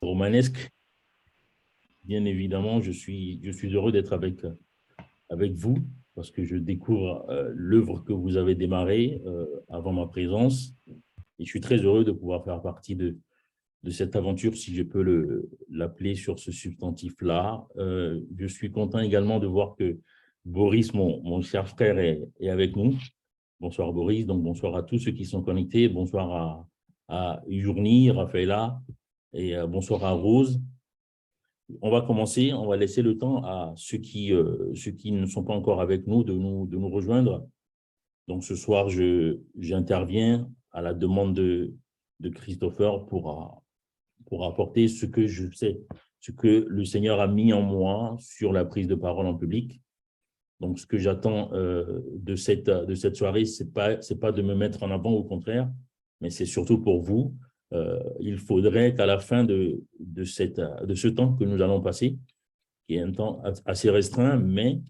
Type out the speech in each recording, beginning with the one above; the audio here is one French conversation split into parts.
romanesque. Bien évidemment, je suis heureux d'être avec vous parce que je découvre l'œuvre que vous avez démarrée avant ma présence. Et je suis très heureux de pouvoir faire partie de cette aventure, si je peux l'appeler sur ce substantif-là. Je suis content également de voir que Boris, mon cher frère, est avec nous. Bonsoir Boris, donc bonsoir à tous ceux qui sont connectés. Bonsoir à Yurni, Raphaëla et bonsoir à Rose. On va commencer, on va laisser le temps à ceux qui ne sont pas encore avec nous de nous rejoindre. Donc ce soir, j'interviens à la demande de Christopher pour apporter ce que je sais, ce que le Seigneur a mis en moi sur la prise de parole en public. Donc ce que j'attends de cette soirée, c'est pas de me mettre en avant, au contraire, mais c'est surtout pour vous. Il faudrait qu'à la fin de ce temps que nous allons passer, qui est un temps assez restreint, mais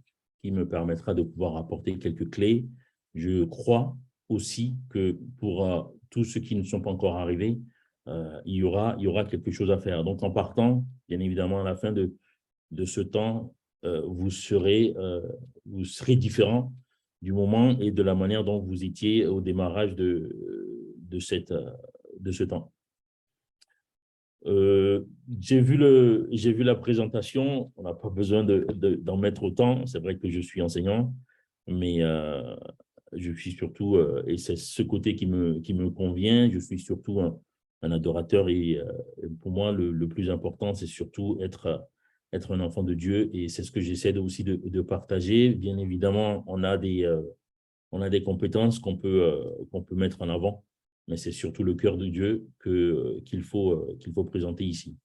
qui me permettra de pouvoir apporter quelques clés. Je crois aussi que pour tous ceux qui ne sont pas encore arrivés, il y aura quelque chose à faire. Donc, en partant, bien évidemment, à la fin de ce temps, vous serez différent du moment et de la manière dont vous étiez au démarrage de ce temps. J'ai vu la présentation, on n'a pas besoin d'en mettre autant. C'est vrai que je suis enseignant, mais je suis surtout, et c'est ce côté qui me convient, je suis surtout un adorateur et pour moi, le plus important, c'est surtout être un enfant de Dieu et c'est ce que j'essaie aussi de partager. Bien évidemment, on a des compétences qu'on peut mettre en avant, mais c'est surtout le cœur de Dieu qu'il faut présenter ici.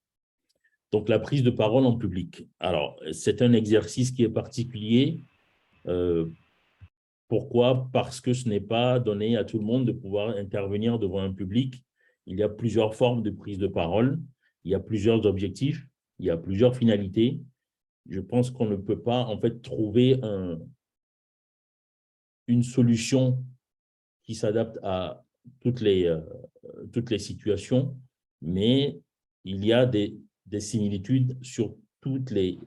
Donc, la prise de parole en public. Alors, c'est un exercice qui est particulier. Pourquoi? Parce que ce n'est pas donné à tout le monde de pouvoir intervenir devant un public. Il y a plusieurs formes de prise de parole, il y a plusieurs objectifs, il y a plusieurs finalités. Je pense qu'on ne peut pas, en fait, trouver une solution qui s'adapte à toutes les situations, mais il y a des similitudes sur tous les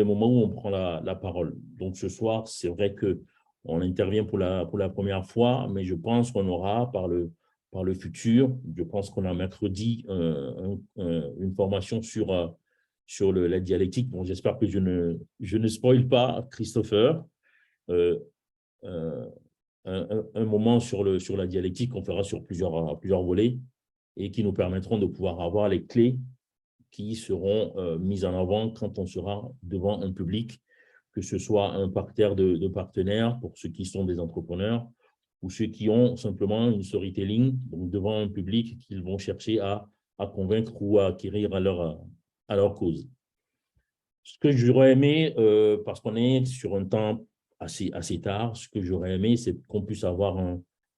moments où on prend la parole. Donc ce soir, c'est vrai qu'on intervient pour la première fois, mais je pense qu'on aura par le futur, je pense qu'on a mercredi une formation sur la dialectique. Bon, j'espère que je ne spoil pas Christopher. Euh, euh, un moment sur la dialectique qu'on fera sur plusieurs volets et qui nous permettront de pouvoir avoir les clés qui seront mises en avant quand on sera devant un public, que ce soit un parterre de partenaires pour ceux qui sont des entrepreneurs ou ceux qui ont simplement une storytelling, donc devant un public qu'ils vont chercher à convaincre ou à acquérir à leur cause. Ce que j'aurais aimé, parce qu'on est sur un temps assez tard, ce que j'aurais aimé, c'est qu'on puisse avoir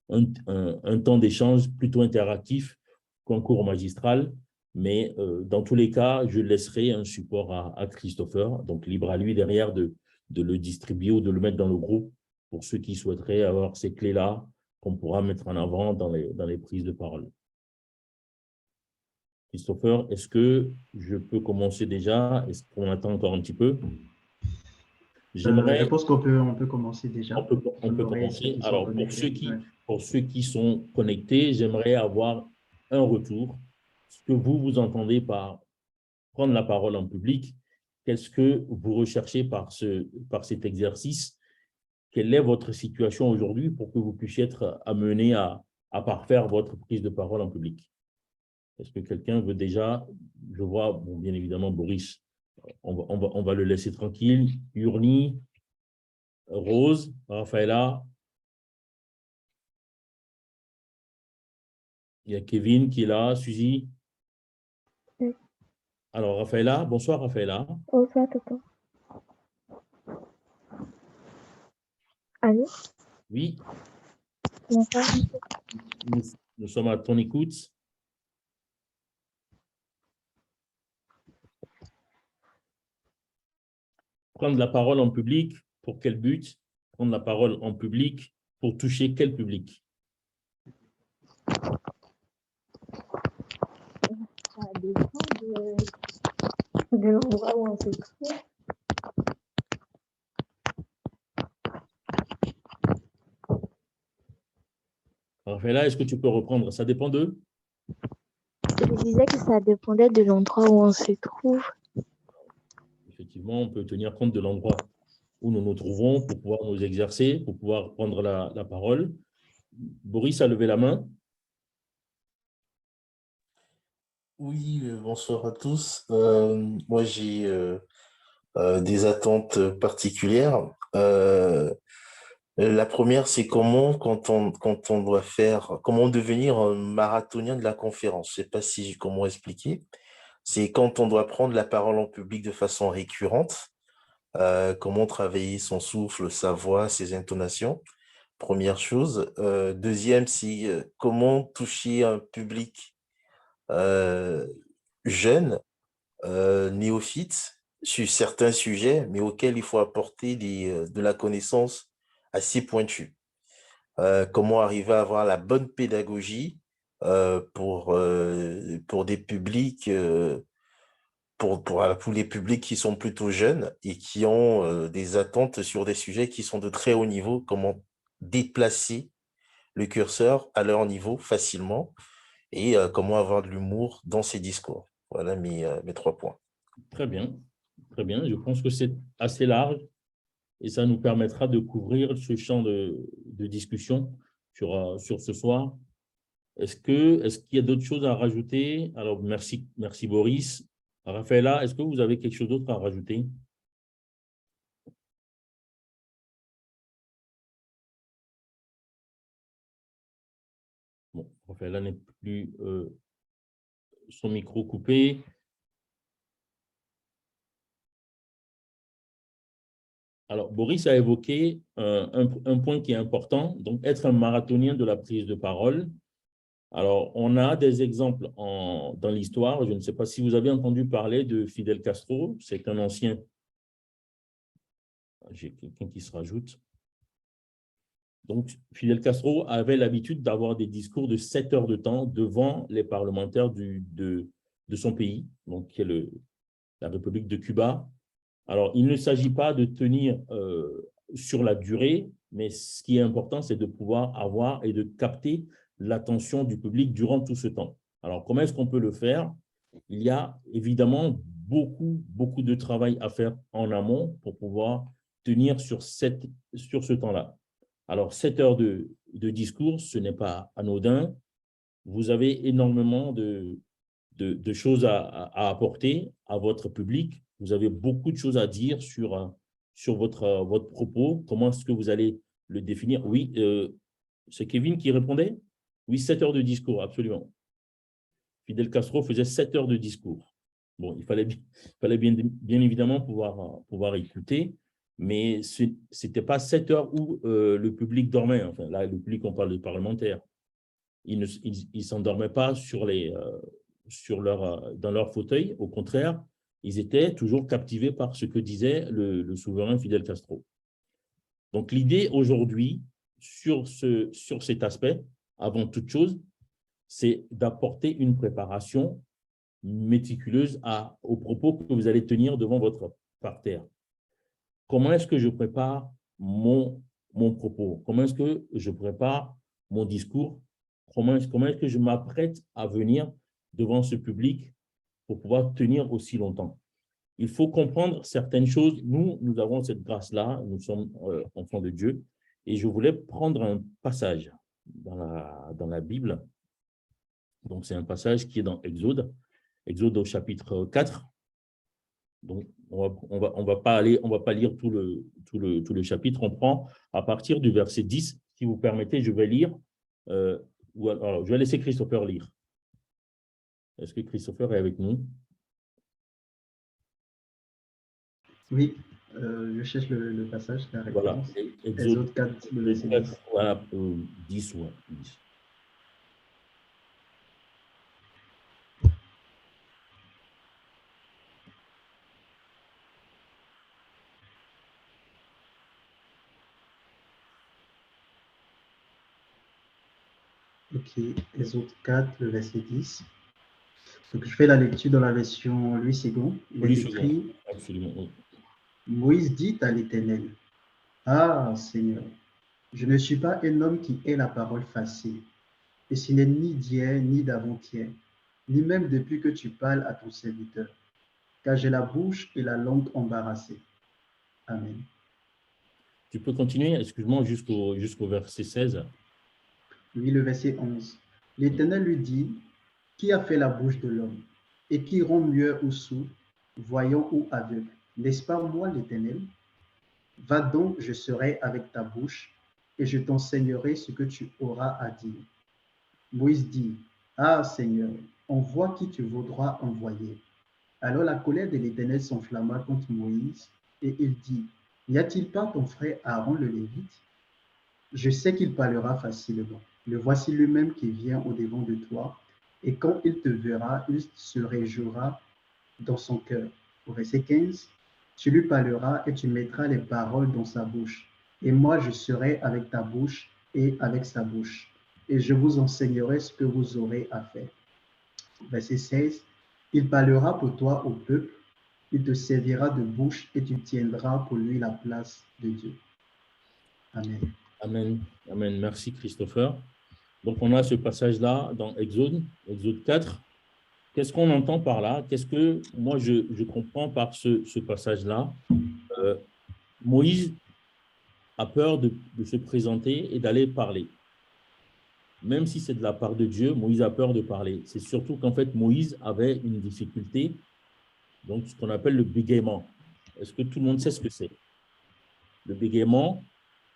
un temps d'échange plutôt interactif qu'un cours magistral. Mais dans tous les cas, je laisserai un support à Christopher, donc libre à lui derrière de le distribuer ou de le mettre dans le groupe pour ceux qui souhaiteraient avoir ces clés-là qu'on pourra mettre en avant dans les prises de parole. Christopher, est-ce que je peux commencer déjà? Est-ce qu'on attend encore un petit peu? Je pense qu'on peut commencer déjà. On peut commencer. Alors, pour ceux qui sont connectés, j'aimerais avoir un retour. Ce que vous entendez par prendre la parole en public, qu'est-ce que vous recherchez par cet exercice? Quelle est votre situation aujourd'hui pour que vous puissiez être amené à parfaire votre prise de parole en public? Est-ce que quelqu'un veut déjà, je vois, bon, bien évidemment, Boris, on va le laisser tranquille. Urni, Rose, Raphaëla, il y a Kevin qui est là, Suzy. Oui. Alors, Raphaëla, bonsoir Raphaëla. Bonsoir, Toto. Allô? Oui. Bonsoir. Nous sommes à ton écoute. Prendre la parole en public, pour quel but? Prendre la parole en public, pour toucher quel public? dépend de l'endroit où on se trouve. Raphaëlla, est-ce que tu peux reprendre? Ça dépend d'eux? Je disais que ça dépendait de l'endroit où on se trouve. Effectivement, on peut tenir compte de l'endroit où nous nous trouvons pour pouvoir nous exercer, pour pouvoir prendre la parole. Boris a levé la main. Oui, bonsoir à tous. Moi, j'ai des attentes particulières. La première, c'est quand on doit comment devenir un marathonien de la conférence. Je sais pas comment expliquer. C'est quand on doit prendre la parole en public de façon récurrente, comment travailler son souffle, sa voix, ses intonations. Première chose. Deuxième, c'est comment toucher un public euh, jeune, néophyte sur certains sujets, mais auxquels il faut apporter de la connaissance assez pointue. Comment arriver à avoir la bonne pédagogie pour des publics, pour les publics qui sont plutôt jeunes et qui ont des attentes sur des sujets qui sont de très haut niveau. Comment déplacer le curseur à leur niveau facilement et comment avoir de l'humour dans ces discours. Voilà mes 3 points. Très bien, très bien. Je pense que c'est assez large et ça nous permettra de couvrir ce champ de discussion sur ce soir. Est-ce qu'il y a d'autres choses à rajouter? Alors, merci Boris. Raphaëlla, est-ce que vous avez quelque chose d'autre à rajouter? Bon, Raphaëlla n'est plus son micro coupé. Alors, Boris a évoqué un point qui est important, donc être un marathonien de la prise de parole. Alors, on a des exemples dans l'histoire. Je ne sais pas si vous avez entendu parler de Fidel Castro. C'est un ancien. J'ai quelqu'un qui se rajoute. Donc, Fidel Castro avait l'habitude d'avoir des discours de 7 heures de temps devant les parlementaires de son pays, donc qui est la République de Cuba. Alors, il ne s'agit pas de tenir sur la durée, mais ce qui est important, c'est de pouvoir avoir et de capter l'attention du public durant tout ce temps. Alors, comment est-ce qu'on peut le faire? Il y a évidemment beaucoup de travail à faire en amont pour pouvoir tenir sur ce temps-là. Alors, 7 heures de discours, ce n'est pas anodin. Vous avez énormément de choses à apporter à votre public. Vous avez beaucoup de choses à dire sur votre propos. Comment est-ce que vous allez le définir? Oui, c'est Kevin qui répondait? Oui, 7 heures de discours, absolument. Fidel Castro faisait 7 heures de discours. Bon, il fallait bien évidemment pouvoir écouter, mais ce n'était pas 7 heures où le public dormait. Enfin, là, le public, on parle de parlementaires. Ils ne s'endormaient pas dans leur fauteuil. Au contraire, ils étaient toujours captivés par ce que disait le souverain Fidel Castro. Donc, l'idée aujourd'hui, sur cet aspect, avant toute chose, c'est d'apporter une préparation méticuleuse aux propos que vous allez tenir devant votre parterre. Comment est-ce que je prépare mon propos? Comment est-ce que je prépare mon discours? Comment est-ce que je m'apprête à venir devant ce public pour pouvoir tenir aussi longtemps? Il faut comprendre certaines choses. Nous avons cette grâce-là, nous sommes enfants de Dieu. Et je voulais prendre un passage dans la Bible. Donc, c'est un passage qui est dans Exode au chapitre 4. Donc, on va pas lire tout le chapitre. On prend à partir du verset 10. Si vous permettez, je vais lire. Alors, je vais laisser Christopher lire. Est-ce que Christopher est avec nous? Oui, je cherche le passage, la Voilà. référence. Exode Exode 4, le verset 10. Voilà, 10 ou 10. Ok, Exode 4, le verset 10. Donc, je fais la lecture dans la version Louis II. Il est Louis II, écrit, absolument. Oui. Moïse dit à l'Éternel, ah Seigneur, je ne suis pas un homme qui ait la parole facile, et ce n'est ni d'hier ni d'avant-hier, ni même depuis que tu parles à ton serviteur, car j'ai la bouche et la langue embarrassées. Amen. Tu peux continuer, excuse-moi, jusqu'au verset 16. Oui, le verset 11. L'Éternel lui dit, qui a fait la bouche de l'homme, et qui rend muet ou sourd, voyant ou aveugle? N'est-ce pas moi, l'Éternel? Va donc, je serai avec ta bouche, et je t'enseignerai ce que tu auras à dire. Moïse dit, ah Seigneur, envoie qui tu voudras envoyer. Alors la colère de l'Éternel s'enflamma contre Moïse, et il dit, n'y a-t-il pas ton frère Aaron le Lévite? Je sais qu'il parlera facilement. Le voici lui-même qui vient au-devant de toi, et quand il te verra, il se réjouira dans son cœur. Au verset 15, tu lui parleras et tu mettras les paroles dans sa bouche. Et moi, je serai avec ta bouche et avec sa bouche. Et je vous enseignerai ce que vous aurez à faire. Verset 16, il parlera pour toi au peuple, il te servira de bouche et tu tiendras pour lui la place de Dieu. Amen. Amen. Amen. Merci, Christopher. Donc, on a ce passage-là dans Exode 4. Qu'est-ce qu'on entend par là? Qu'est-ce que moi, je comprends par ce passage-là? Moïse a peur de se présenter et d'aller parler. Même si c'est de la part de Dieu, Moïse a peur de parler. C'est surtout qu'en fait, Moïse avait une difficulté, donc ce qu'on appelle le bégaiement. Est-ce que tout le monde sait ce que c'est? Le bégaiement,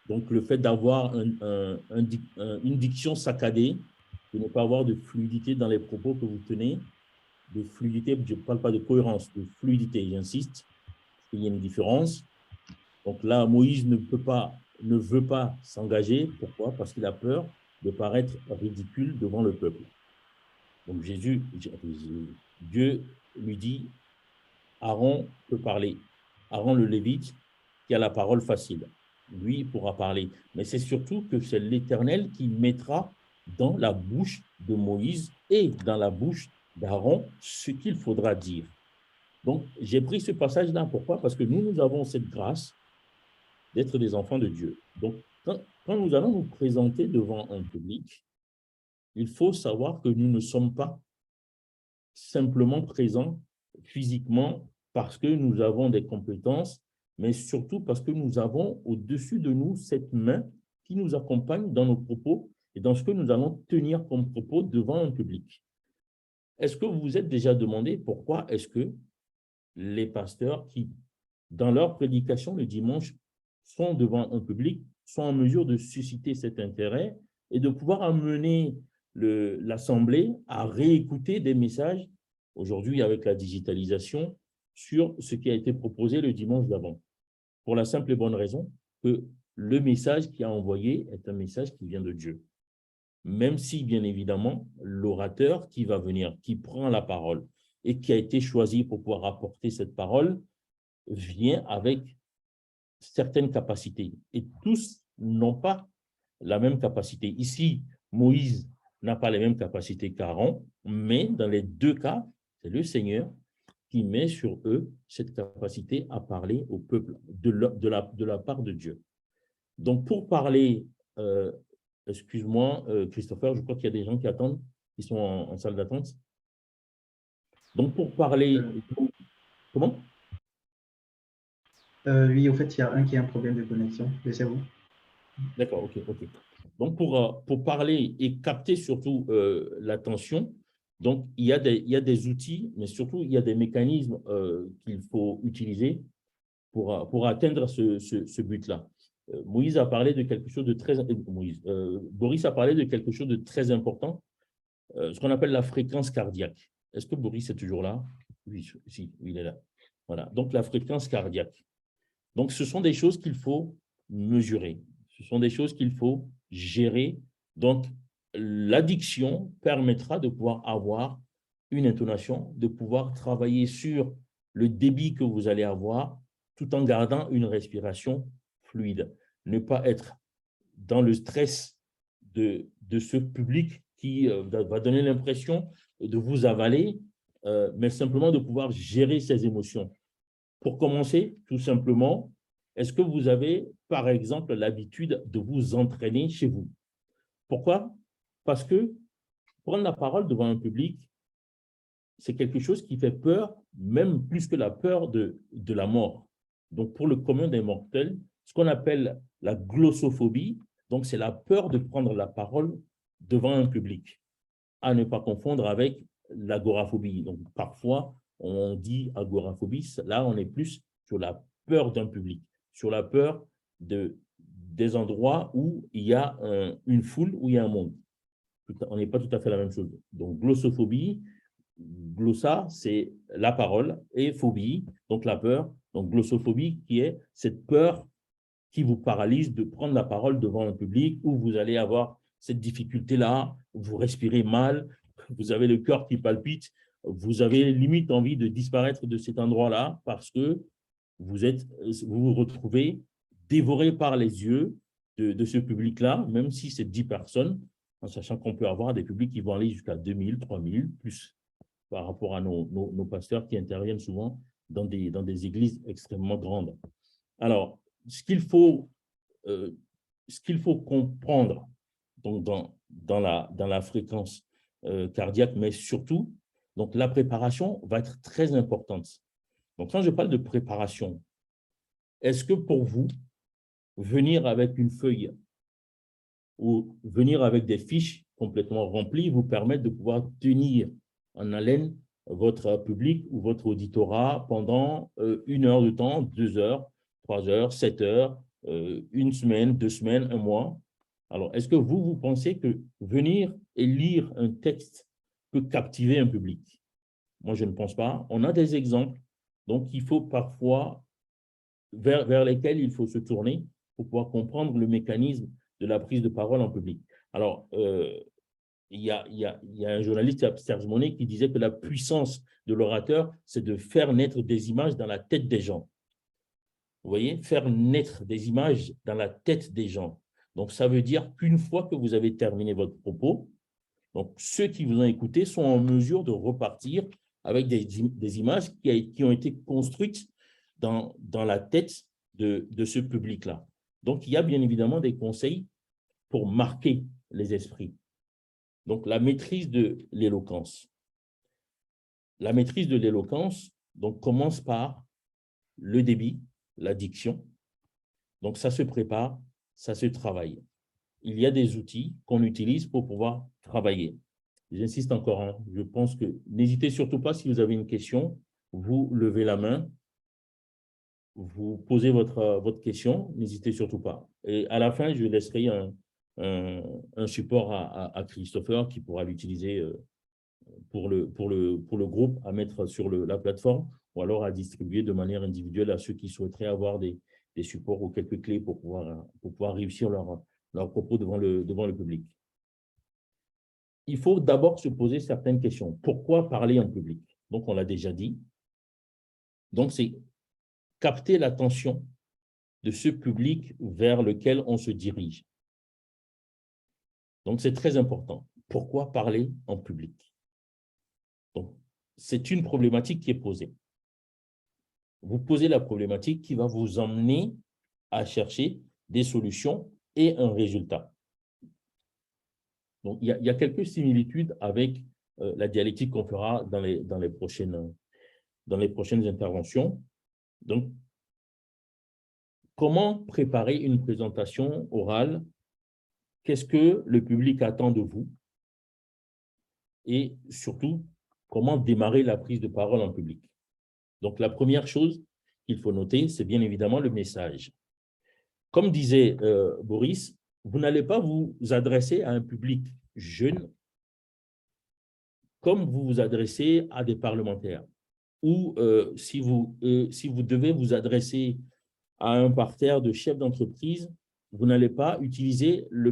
donc le fait d'avoir une diction saccadée, de ne pas avoir de fluidité dans les propos que vous tenez, de fluidité, je ne parle pas de cohérence, de fluidité, j'insiste, il y a une différence. Donc là, Moïse ne veut pas s'engager. Pourquoi? Parce qu'il a peur de paraître ridicule devant le peuple. Donc Dieu lui dit, Aaron peut parler. Aaron le Lévite, qui a la parole facile. Lui pourra parler. Mais c'est surtout que c'est l'Éternel qui mettra dans la bouche de Moïse et dans la bouche d'Aaron ce qu'il faudra dire. Donc, j'ai pris ce passage-là. Pourquoi? Parce que nous avons cette grâce d'être des enfants de Dieu. Donc, quand nous allons nous présenter devant un public, il faut savoir que nous ne sommes pas simplement présents physiquement parce que nous avons des compétences, mais surtout parce que nous avons au-dessus de nous cette main qui nous accompagne dans nos propos et dans ce que nous allons tenir comme propos devant un public. Est-ce que vous vous êtes déjà demandé pourquoi est-ce que les pasteurs qui, dans leur prédication le dimanche, sont devant un public, sont en mesure de susciter cet intérêt et de pouvoir amener l'Assemblée à réécouter des messages, aujourd'hui avec la digitalisation, sur ce qui a été proposé le dimanche d'avant. Pour la simple et bonne raison que le message qui a envoyé est un message qui vient de Dieu. Même si, bien évidemment, l'orateur qui va venir, qui prend la parole et qui a été choisi pour pouvoir apporter cette parole, vient avec certaines capacités. Et tous n'ont pas la même capacité. Ici, Moïse n'a pas les mêmes capacités qu'Aaron, mais dans les deux cas, c'est le Seigneur qui met sur eux cette capacité à parler au peuple de la part de Dieu. Donc, pour parler, excuse-moi, Christopher, je crois qu'il y a des gens qui attendent, qui sont en salle d'attente. Donc, pour parler… Comment? Oui, au fait, il y a un qui a un problème de connexion. Laissez-vous. D'accord, ok. Donc, pour parler et capter surtout l'attention, donc il y a des outils, mais surtout, il y a des mécanismes qu'il faut utiliser pour atteindre ce but-là. Moïse a parlé de quelque chose de très… Boris a parlé de quelque chose de très important, ce qu'on appelle la fréquence cardiaque. Est-ce que Boris est toujours là? Oui, si, il est là. Voilà, donc la fréquence cardiaque. Donc, ce sont des choses qu'il faut mesurer. Ce sont des choses qu'il faut gérer. Donc, l'addiction permettra de pouvoir avoir une intonation, de pouvoir travailler sur le débit que vous allez avoir tout en gardant une respiration fluide. Ne pas être dans le stress de ce public qui va donner l'impression de vous avaler mais simplement de pouvoir gérer ses émotions. Pour commencer, tout simplement, est-ce que vous avez, par exemple, l'habitude de vous entraîner chez vous? Pourquoi? Parce que prendre la parole devant un public, c'est quelque chose qui fait peur, même plus que la peur de la mort. Donc, pour le commun des mortels, ce qu'on appelle la glossophobie, donc c'est la peur de prendre la parole devant un public, à ne pas confondre avec l'agoraphobie. Donc, parfois, on dit agoraphobie, là, on est plus sur la peur d'un public, sur la peur des endroits où il y a une foule, où il y a un monde. On n'est pas tout à fait la même chose. Donc, glossophobie, glossa, c'est la parole, et phobie, donc la peur. Donc, glossophobie, qui est cette peur qui vous paralyse de prendre la parole devant un public où vous allez avoir cette difficulté-là, vous respirez mal, vous avez le cœur qui palpite, vous avez limite envie de disparaître de cet endroit-là parce que vous vous retrouvez dévoré par les yeux de ce public-là, même si c'est 10 personnes, en sachant qu'on peut avoir des publics qui vont aller jusqu'à 2000, 3000, plus par rapport à nos pasteurs qui interviennent souvent dans des églises extrêmement grandes. Alors, ce qu'il faut comprendre donc dans la fréquence cardiaque, mais surtout, donc la préparation va être très importante. Donc, quand je parle de préparation, est-ce que pour vous, venir avec une feuille ou venir avec des fiches complètement remplies vous permet de pouvoir tenir en haleine votre public ou votre auditorat pendant 1 heure de temps, 2 heures, 3 heures, 7 heures, 1 semaine, 2 semaines, 1 mois? Alors, est-ce que vous pensez que venir et lire un texte peut captiver un public? Moi, je ne pense pas. On a des exemples, donc il faut parfois, vers lesquels il faut se tourner pour pouvoir comprendre le mécanisme de la prise de parole en public. Alors, il y a un journaliste, Serge Monet, qui disait que la puissance de l'orateur, c'est de faire naître des images dans la tête des gens. Vous voyez, faire naître des images dans la tête des gens. Donc, ça veut dire qu'une fois que vous avez terminé votre propos, donc ceux qui vous ont écouté sont en mesure de repartir avec des images qui ont été construites dans la tête de ce public-là. Donc, il y a bien évidemment des conseils pour marquer les esprits. Donc, la maîtrise de l'éloquence. La maîtrise de l'éloquence commence par le débit, la diction. Donc, ça se prépare, ça se travaille. Il y a des outils qu'on utilise pour pouvoir travailler. J'insiste encore, hein, je pense que n'hésitez surtout pas, si vous avez une question, vous levez la main, vous posez votre question, n'hésitez surtout pas. Et à la fin, je laisserai un support à Christopher qui pourra l'utiliser pour le groupe à mettre sur la plateforme ou alors à distribuer de manière individuelle à ceux qui souhaiteraient avoir des supports ou quelques clés pour pouvoir réussir leur propos devant le public. Il faut d'abord se poser certaines questions. Pourquoi parler en public? Donc, on l'a déjà dit. Donc, c'est capter l'attention de ce public vers lequel on se dirige. Donc, c'est très important. Pourquoi parler en public? Donc, c'est une problématique qui est posée. Vous posez la problématique qui va vous emmener à chercher des solutions et un résultat. Donc, il y a quelques similitudes avec la dialectique qu'on fera dans les prochaines interventions. Donc, comment préparer une présentation orale? Qu'est-ce que le public attend de vous? Et surtout, comment démarrer la prise de parole en public? Donc, la première chose qu'il faut noter, c'est bien évidemment le message. Comme disait Boris, vous n'allez pas vous adresser à un public jeune comme vous vous adressez à des parlementaires. Ou si vous devez vous adresser à un parterre de chefs d'entreprise, vous n'allez pas utiliser les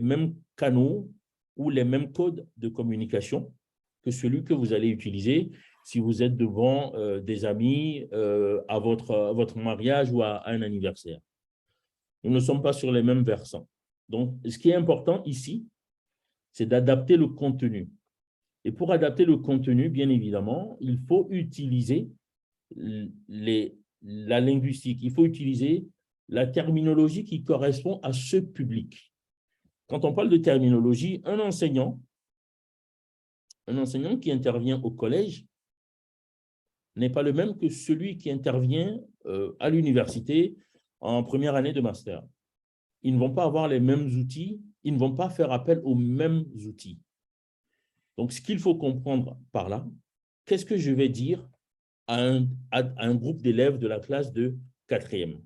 mêmes canaux ou les mêmes codes de communication que celui que vous allez utiliser si vous êtes devant des amis à votre mariage ou à un anniversaire. Nous ne sommes pas sur les mêmes versants. Donc, ce qui est important ici, c'est d'adapter le contenu. Et pour adapter le contenu, bien évidemment, il faut utiliser la linguistique, il faut utiliser la terminologie qui correspond à ce public. Quand on parle de terminologie, un enseignant qui intervient au collège n'est pas le même que celui qui intervient à l'université en première année de master. Ils ne vont pas avoir les mêmes outils, ils ne vont pas faire appel aux mêmes outils. Donc, ce qu'il faut comprendre par là, qu'est-ce que je vais dire à un groupe d'élèves de la classe de 4e?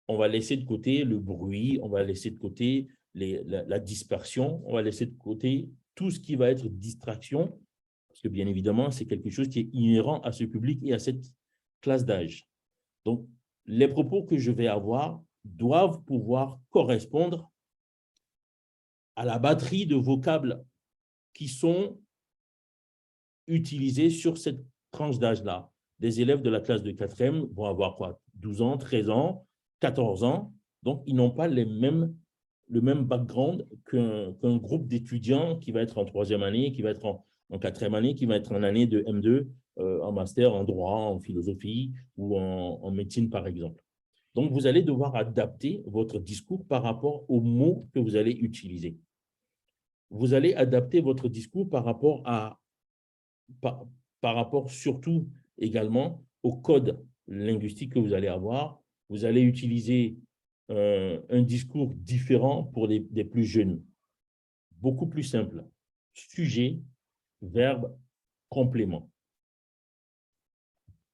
On va laisser de côté le bruit, on va laisser de côté la dispersion, on va laisser de côté tout ce qui va être distraction, parce que bien évidemment, c'est quelque chose qui est inhérent à ce public et à cette classe d'âge. Donc, les propos que je vais avoir doivent pouvoir correspondre à la batterie de vocables qui sont utilisés sur cette tranche d'âge-là. Des élèves de la classe de 4e vont avoir quoi? 12 ans, 13 ans, 14 ans. Donc, ils n'ont pas le même background qu'un groupe d'étudiants qui va être en 3e année, qui va être en 4e année, qui va être en année de M2, en master, en droit, en philosophie ou en médecine, par exemple. Donc, vous allez devoir adapter votre discours par rapport aux mots que vous allez utiliser. Vous allez adapter votre discours par rapport surtout également au code linguistique que vous allez avoir. Vous allez utiliser un discours différent pour des plus jeunes, beaucoup plus simple. Sujet, verbe, complément.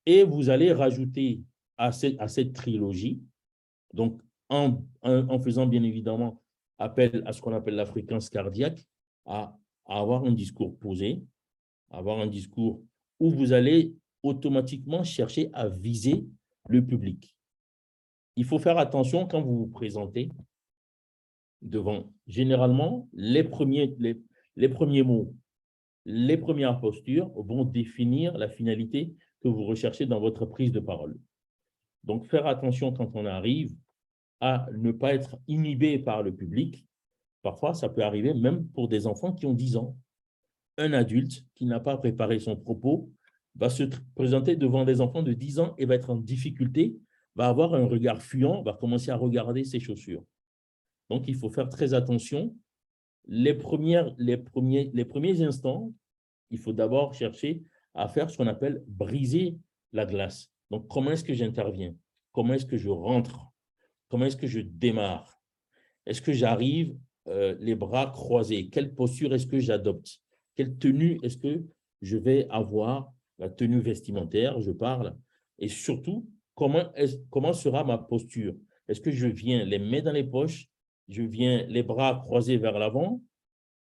Et vous allez rajouter à cette trilogie, donc en faisant bien évidemment appel à ce qu'on appelle la fréquence cardiaque, à avoir un discours posé, avoir un discours où vous allez automatiquement chercher à viser le public. Il faut faire attention quand vous vous présentez devant, généralement, les premiers mots, les premières postures vont définir la finalité que vous recherchez dans votre prise de parole. Donc, faire attention quand on arrive à ne pas être inhibé par le public. Parfois, ça peut arriver même pour des enfants qui ont 10 ans. Un adulte qui n'a pas préparé son propos va se présenter devant des enfants de 10 ans et va être en difficulté, va avoir un regard fuyant, va commencer à regarder ses chaussures. Donc, il faut faire très attention. Les premiers instants, il faut d'abord chercher à faire ce qu'on appelle briser la glace. Donc, comment est-ce que j'interviens? Comment est-ce que je rentre? Comment est-ce que je démarre? Est-ce que j'arrive les bras croisés? Quelle posture est-ce que j'adopte? Quelle tenue est-ce que je vais avoir? La tenue vestimentaire, je parle. Et surtout, comment sera ma posture? Est-ce que je viens les mains dans les poches? Je viens les bras croisés vers l'avant,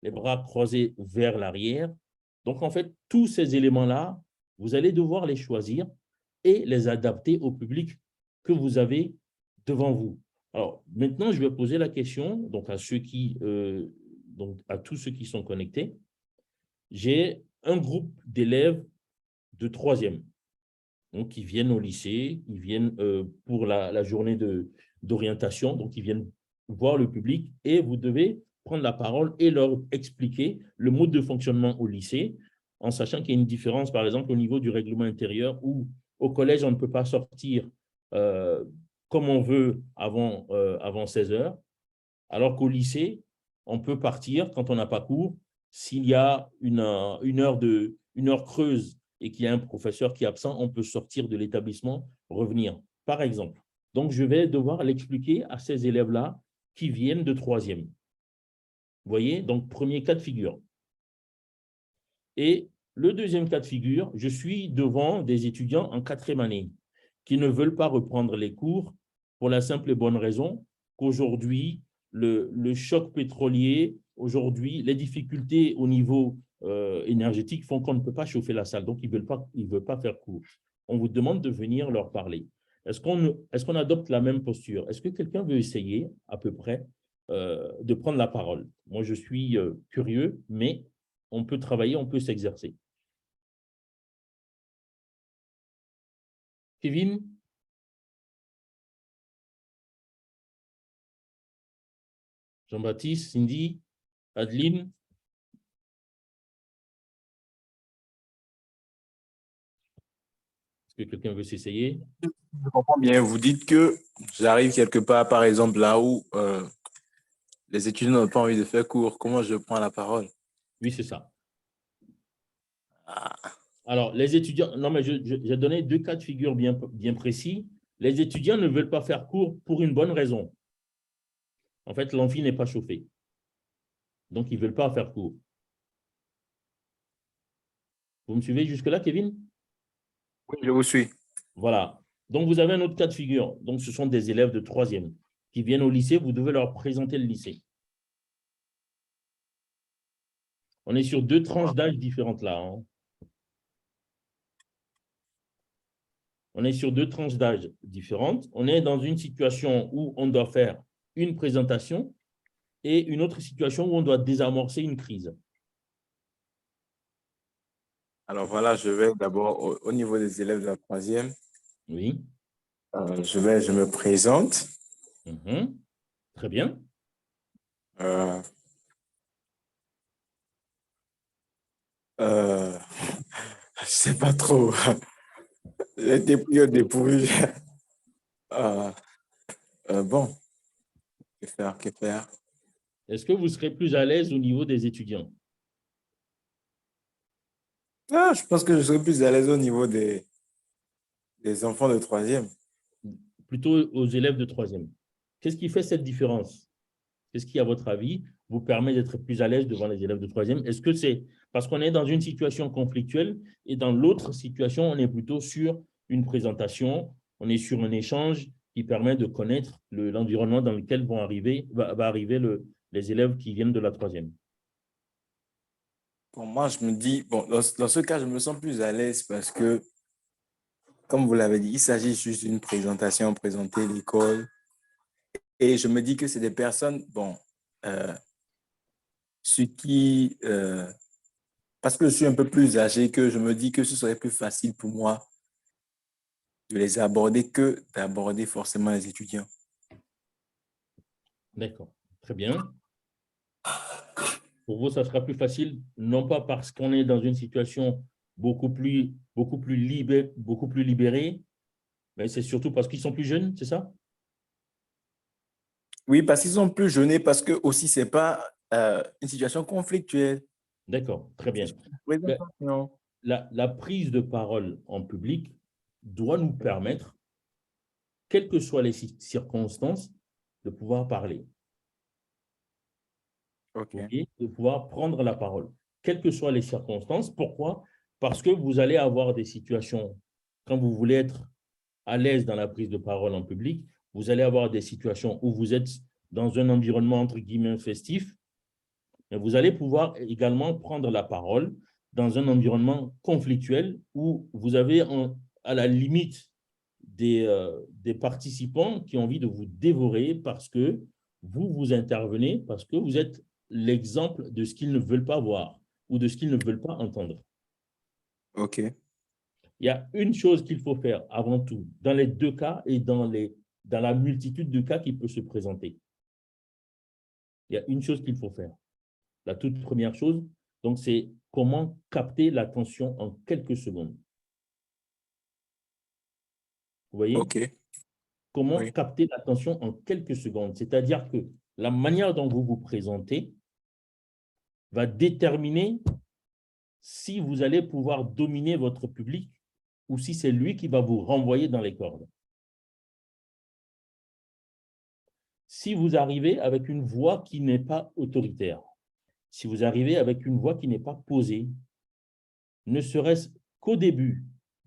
les bras croisés vers l'arrière. Donc, en fait, tous ces éléments-là, vous allez devoir les choisir et les adapter au public que vous avez devant vous. Alors, maintenant, je vais poser la question donc à tous ceux qui sont connectés. J'ai un groupe d'élèves de 3e, donc qui viennent au lycée, ils viennent pour la journée d'orientation, donc ils viennent voir le public et vous devez prendre la parole et leur expliquer le mode de fonctionnement au lycée, en sachant qu'il y a une différence, par exemple, au niveau du règlement intérieur où au collège, on ne peut pas sortir comme on veut avant 16 heures, alors qu'au lycée, on peut partir quand on n'a pas cours. S'il y a une heure creuse et qu'il y a un professeur qui est absent, on peut sortir de l'établissement, revenir, par exemple. Donc, je vais devoir l'expliquer à ces élèves-là qui viennent de 3e. Vous voyez? Donc, premier cas de figure. Et le deuxième cas de figure, je suis devant des étudiants en 4e année qui ne veulent pas reprendre les cours pour la simple et bonne raison qu'aujourd'hui, le choc pétrolier, aujourd'hui, les difficultés au niveau énergétique font qu'on ne peut pas chauffer la salle. Donc, ils ne veulent pas faire cours. On vous demande de venir leur parler. Est-ce qu'on adopte la même posture? Est-ce que quelqu'un veut essayer à peu près de prendre la parole? Moi, je suis curieux, mais on peut travailler, on peut s'exercer. Kevin? Jean-Baptiste, Cindy, Adeline? Est-ce que quelqu'un veut s'essayer? Je comprends bien. Vous dites que j'arrive quelque part, par exemple, là où les étudiants n'ont pas envie de faire cours. Comment je prends la parole? Oui, c'est ça. Ah, Alors, les étudiants, non, mais j'ai donné deux cas de figure bien précis. Les étudiants ne veulent pas faire cours pour une bonne raison. En fait, l'amphi n'est pas chauffé. Donc, ils ne veulent pas faire cours. Vous me suivez jusque-là, Kevin? oui, je vous suis. Voilà. Donc, vous avez un autre cas de figure. Donc, ce sont des élèves de troisième qui viennent au lycée. Vous devez leur présenter le lycée. On est sur deux tranches d'âge différentes là, hein. On est sur deux tranches d'âge différentes. On est dans une situation où on doit faire une présentation et une autre situation où on doit désamorcer une crise. Alors voilà, je vais d'abord au niveau des élèves de la troisième. Oui. Je me présente. Mhm. Très bien. Euh, euh, je sais pas trop. J'ai été pris au dépourvu. Euh, bon, que faire, que faire? Est-ce que vous serez plus à l'aise au niveau des étudiants? Ah, je pense que je serai plus à l'aise au niveau des enfants de troisième. Plutôt aux élèves de troisième. Qu'est-ce qui fait cette différence? Qu'est-ce qui, à votre avis, vous permet d'être plus à l'aise devant les élèves de troisième? Est-ce que c'est parce qu'on est dans une situation conflictuelle et dans l'autre situation, on est plutôt sur une présentation, on est sur un échange qui permet de connaître l'environnement dans lequel va arriver les élèves qui viennent de la troisième? Pour moi, je me dis, bon, dans ce cas, je me sens plus à l'aise parce que, comme vous l'avez dit, il s'agit juste d'une présentation, présenter l'école. Et je me dis que c'est des personnes, bon, euh, ce qui, parce que je suis un peu plus âgé, que je me dis que ce serait plus facile pour moi de les aborder que d'aborder forcément les étudiants. D'accord, très bien. Pour vous, ça sera plus facile, non pas parce qu'on est dans une situation beaucoup plus libérée, mais c'est surtout parce qu'ils sont plus jeunes, c'est ça? Oui, parce qu'ils sont plus jeunes, parce que aussi, c'est pas une situation conflictuelle. D'accord, très bien. Ben, Présentation. la prise de parole en public doit nous permettre, quelles que soient les circonstances, de pouvoir parler, OK. okay, de pouvoir prendre la parole, quelles que soient les circonstances. Pourquoi? Parce que vous allez avoir des situations, quand vous voulez être à l'aise dans la prise de parole en public, vous allez avoir des situations où vous êtes dans un environnement entre guillemets festif, mais vous allez pouvoir également prendre la parole dans un environnement conflictuel où vous avez à la limite des participants qui ont envie de vous dévorer parce que vous intervenez, parce que vous êtes l'exemple de ce qu'ils ne veulent pas voir ou de ce qu'ils ne veulent pas entendre. OK. Il y a une chose qu'il faut faire avant tout, dans les deux cas et dans la multitude de cas qui peut se présenter. Il y a une chose qu'il faut faire. La toute première chose, donc, c'est comment capter l'attention en quelques secondes. Vous voyez? OK. Comment Oui. capter l'attention en quelques secondes. C'est-à-dire que la manière dont vous vous présentez va déterminer si vous allez pouvoir dominer votre public ou si c'est lui qui va vous renvoyer dans les cordes. Si vous arrivez avec une voix qui n'est pas autoritaire, si vous arrivez avec une voix qui n'est pas posée, ne serait-ce qu'au début,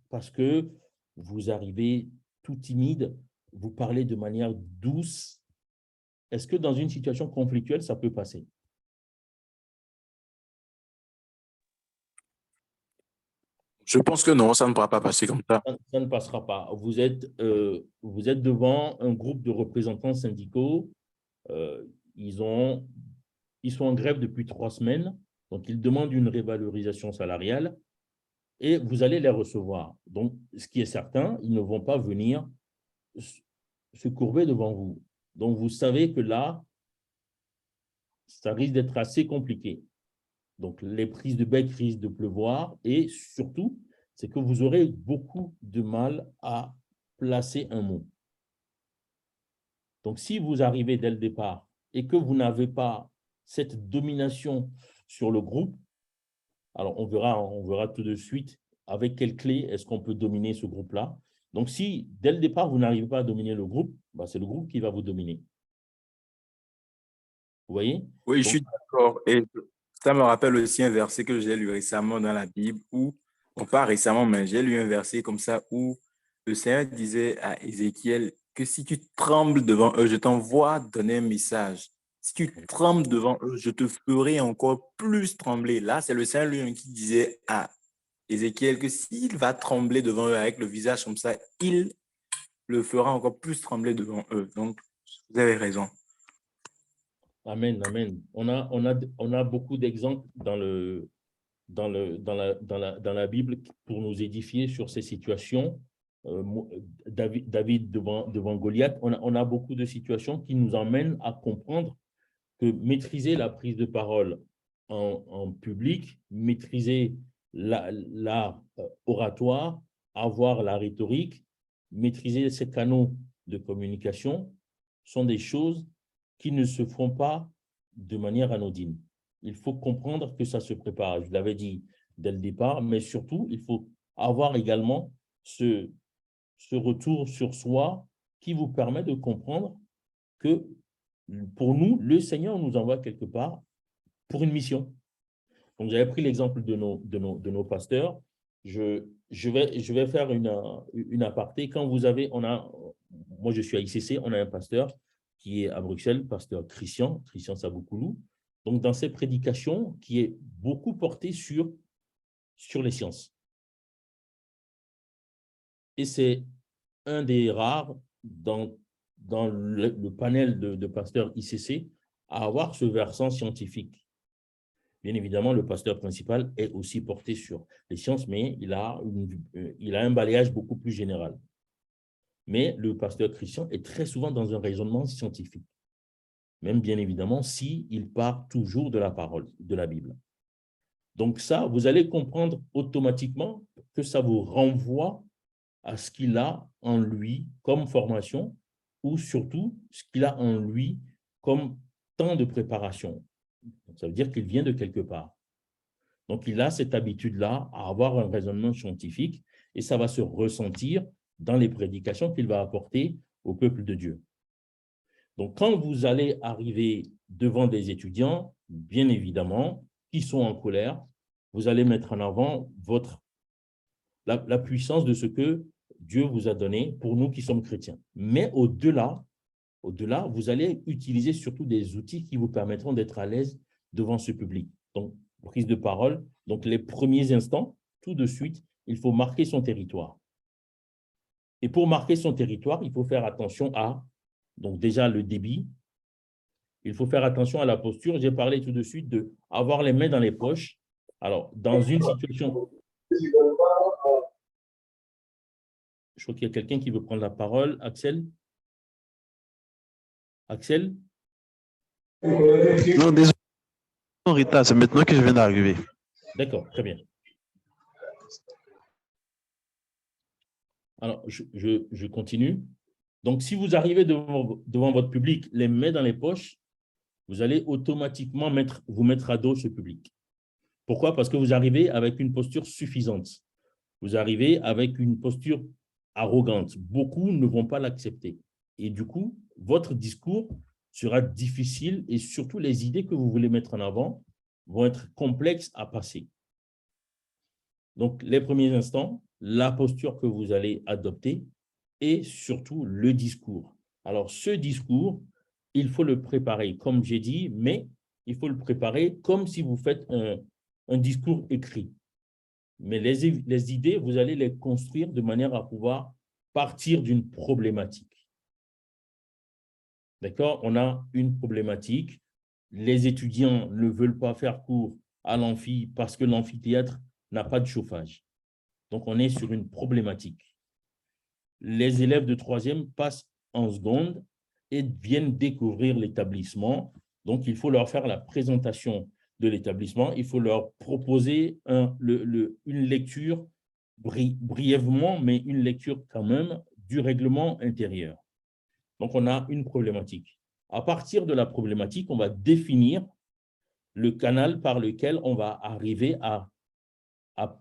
parce que vous arrivez tout timide, vous parlez de manière douce, est-ce que dans une situation conflictuelle, ça peut passer? Je pense que non, ça ne pourra pas passer comme ça. Ça ne passera pas. Vous êtes devant un groupe de représentants syndicaux. euh, ils sont en grève depuis 3 semaines, donc ils demandent une révalorisation salariale et vous allez les recevoir. Donc, ce qui est certain, ils ne vont pas venir se courber devant vous. Donc, vous savez que là, ça risque d'être assez compliqué. Donc, les prises de bec risquent de pleuvoir et surtout, c'est que vous aurez beaucoup de mal à placer un mot. Donc, si vous arrivez dès le départ et que vous n'avez pas cette domination sur le groupe, alors on verra tout de suite avec quelle clé est-ce qu'on peut dominer ce groupe-là. Donc, si dès le départ, vous n'arrivez pas à dominer le groupe, bah, c'est le groupe qui va vous dominer. Vous voyez? Oui, je suis d'accord. Et ça me rappelle aussi un verset que j'ai lu récemment dans la Bible où, bon, pas récemment, mais j'ai lu un verset comme ça où le Seigneur disait à Ézéchiel que si tu trembles devant eux, je t'envoie donner un message. Si tu trembles devant eux, je te ferai encore plus trembler. Là, c'est le Seigneur lui qui disait à Ézéchiel que s'il va trembler devant eux avec le visage comme ça, il le fera encore plus trembler devant eux. Donc, vous avez raison. Amen, amen. On a beaucoup d'exemples dans la Bible pour nous édifier sur ces situations. David devant Goliath, on a beaucoup de situations qui nous emmènent à comprendre que maîtriser la prise de parole en public, maîtriser l'art oratoire, avoir la rhétorique, maîtriser ces canaux de communication sont des choses qui ne se font pas de manière anodine. Il faut comprendre que ça se prépare. Je l'avais dit dès le départ, mais surtout, il faut avoir également ce retour sur soi qui vous permet de comprendre que pour nous, le Seigneur nous envoie quelque part pour une mission. Donc, j'avais pris l'exemple de nos pasteurs. Je vais faire une aparté. Quand vous avez, moi je suis à ICC, on a un pasteur qui est à Bruxelles, pasteur Christian Saboukoulou. Donc, dans ses prédications, qui est beaucoup porté sur les sciences. Et c'est un des rares dans le panel de pasteurs ICC à avoir ce versant scientifique. Bien évidemment, le pasteur principal est aussi porté sur les sciences, mais il a un balayage beaucoup plus général. Mais le pasteur Christian est très souvent dans un raisonnement scientifique, même bien évidemment s'il part toujours de la parole, de la Bible. Donc ça, vous allez comprendre automatiquement que ça vous renvoie à ce qu'il a en lui comme formation ou surtout ce qu'il a en lui comme temps de préparation. Ça veut dire qu'il vient de quelque part. Donc, il a cette habitude-là à avoir un raisonnement scientifique et ça va se ressentir dans les prédications qu'il va apporter au peuple de Dieu. Donc, quand vous allez arriver devant des étudiants, bien évidemment, qui sont en colère, vous allez mettre en avant la puissance de ce que Dieu vous a donné pour nous qui sommes chrétiens. Mais au-delà, vous allez utiliser surtout des outils qui vous permettront d'être à l'aise devant ce public. Donc, prise de parole. Donc, les premiers instants, tout de suite, il faut marquer son territoire. Et pour marquer son territoire, il faut faire attention à, donc déjà le débit, il faut faire attention à la posture. J'ai parlé tout de suite d'avoir les mains dans les poches. Alors, dans une situation... Je crois qu'il y a quelqu'un qui veut prendre la parole. Axel? Axel? Non, désolé, Rita, c'est maintenant que je viens d'arriver. D'accord, très bien. Alors, je continue. Donc, si vous arrivez devant votre public, les mains dans les poches, vous allez automatiquement vous mettre à dos ce public. Pourquoi? Parce que vous arrivez avec une posture suffisante. Vous arrivez avec une posture arrogante. Beaucoup ne vont pas l'accepter. Et du coup, votre discours sera difficile et surtout les idées que vous voulez mettre en avant vont être complexes à passer. Donc, les premiers instants, la posture que vous allez adopter et surtout le discours. Alors, ce discours, il faut le préparer, comme j'ai dit, mais il faut le préparer comme si vous faites un discours écrit. Mais les idées, vous allez les construire de manière à pouvoir partir d'une problématique. D'accord? On a une problématique. Les étudiants ne veulent pas faire cours à l'amphi parce que l'amphithéâtre n'a pas de chauffage. Donc, on est sur une problématique. Les élèves de troisième passent en seconde et viennent découvrir l'établissement. Donc, il faut leur faire la présentation de l'établissement. Il faut leur proposer une lecture brièvement, mais une lecture quand même du règlement intérieur. Donc, on a une problématique. À partir de la problématique, on va définir le canal par lequel on va arriver à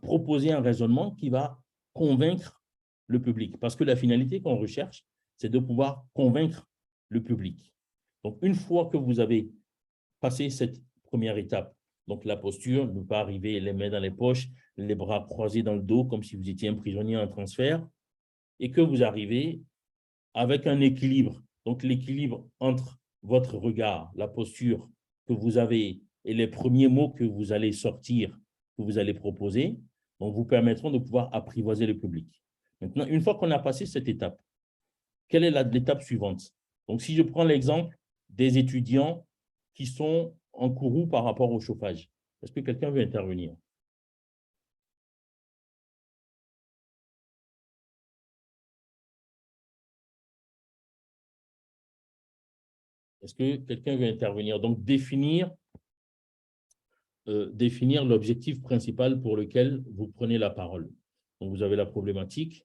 proposer un raisonnement qui va convaincre le public. Parce que la finalité qu'on recherche, c'est de pouvoir convaincre le public. Donc, une fois que vous avez passé cette première étape, donc la posture, ne pas arriver les mains dans les poches, les bras croisés dans le dos, comme si vous étiez un prisonnier en transfert, et que vous arrivez avec un équilibre. Donc, l'équilibre entre votre regard, la posture que vous avez et les premiers mots que vous allez sortir, que vous allez proposer, donc vous permettront de pouvoir apprivoiser le public. Maintenant, une fois qu'on a passé cette étape, quelle est l'étape suivante? Donc, si je prends l'exemple des étudiants qui sont en courroux par rapport au chauffage, est-ce que quelqu'un veut intervenir? Est-ce que quelqu'un veut intervenir? Donc, définir l'objectif principal pour lequel vous prenez la parole. Donc, vous avez la problématique.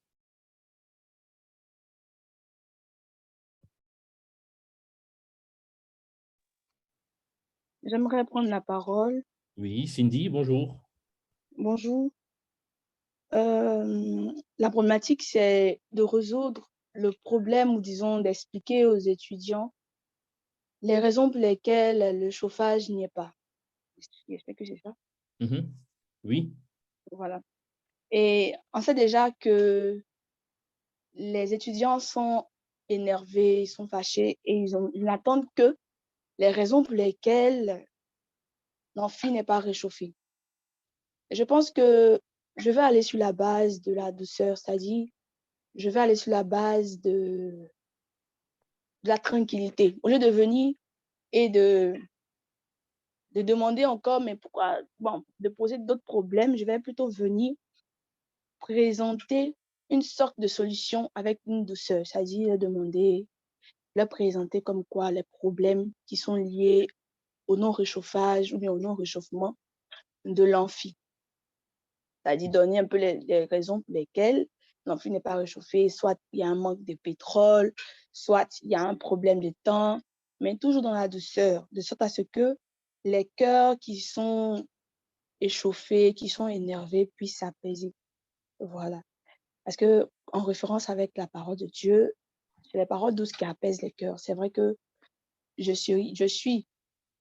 J'aimerais prendre la parole. Oui, Cindy, bonjour. Bonjour. La problématique, c'est de résoudre le problème ou disons d'expliquer aux étudiants les raisons pour lesquelles le chauffage n'y est pas. J'espère que c'est ça. Oui. Voilà. Et on sait déjà que les étudiants sont énervés, ils sont fâchés et ils n'attendent que les raisons pour lesquelles l'amphi n'est pas réchauffé. Je pense que je vais aller sur la base de la douceur, c'est-à-dire je vais aller sur la base de la tranquillité. Au lieu de venir et de demander encore, mais pourquoi, bon, de poser d'autres problèmes, je vais plutôt venir présenter une sorte de solution avec une douceur, c'est-à-dire demander, leur présenter comme quoi les problèmes qui sont liés au non-réchauffage ou bien au non-réchauffement de l'amphi. C'est-à-dire donner un peu les raisons pour lesquelles l'amphi n'est pas réchauffé, soit il y a un manque de pétrole, soit il y a un problème de temps, mais toujours dans la douceur, de sorte à ce que les cœurs qui sont échauffés, qui sont énervés, puissent s'apaiser. Voilà. Parce que en référence avec la parole de Dieu, c'est les paroles douces qui apaisent les cœurs. C'est vrai que je suis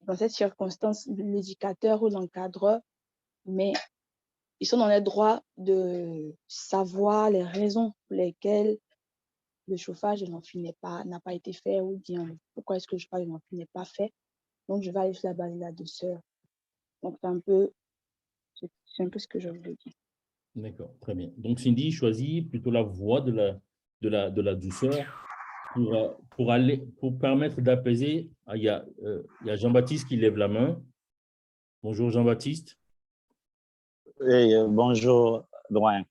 dans cette circonstance l'éducateur ou l'encadreur, mais ils sont dans les droits de savoir les raisons pour lesquelles le chauffage de l'amphi n'a pas été fait ou bien pourquoi est-ce que le chauffage de l'amphi n'est pas fait. Donc, je vais aller sur la base de la douceur. Donc, c'est un peu ce que je voulais dire. D'accord, très bien. Donc, Cindy choisit plutôt la voie de la douceur pour permettre d'apaiser. Ah, il y a Jean-Baptiste qui lève la main. Bonjour Jean-Baptiste. Oui, bonjour, doyen.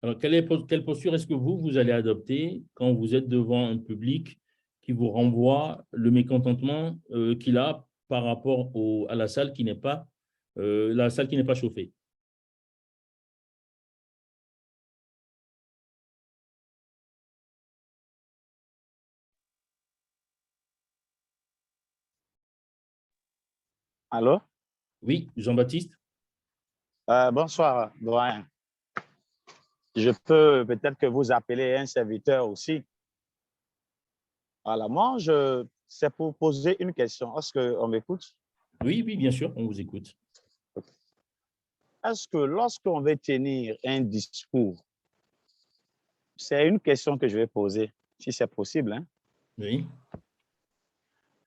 Alors, quelle posture est-ce que vous allez adopter quand vous êtes devant un public qui vous renvoie le mécontentement qu'il a par rapport à la salle qui n'est pas chauffée? Allô? Oui, Jean-Baptiste. Bonsoir, doyen. Je peux peut-être que vous appelez un serviteur aussi. Voilà, moi, c'est pour poser une question. Est-ce qu'on m'écoute? Oui, bien sûr, on vous écoute. Est-ce que lorsqu'on veut tenir un discours, c'est une question que je vais poser, si c'est possible, hein? Oui.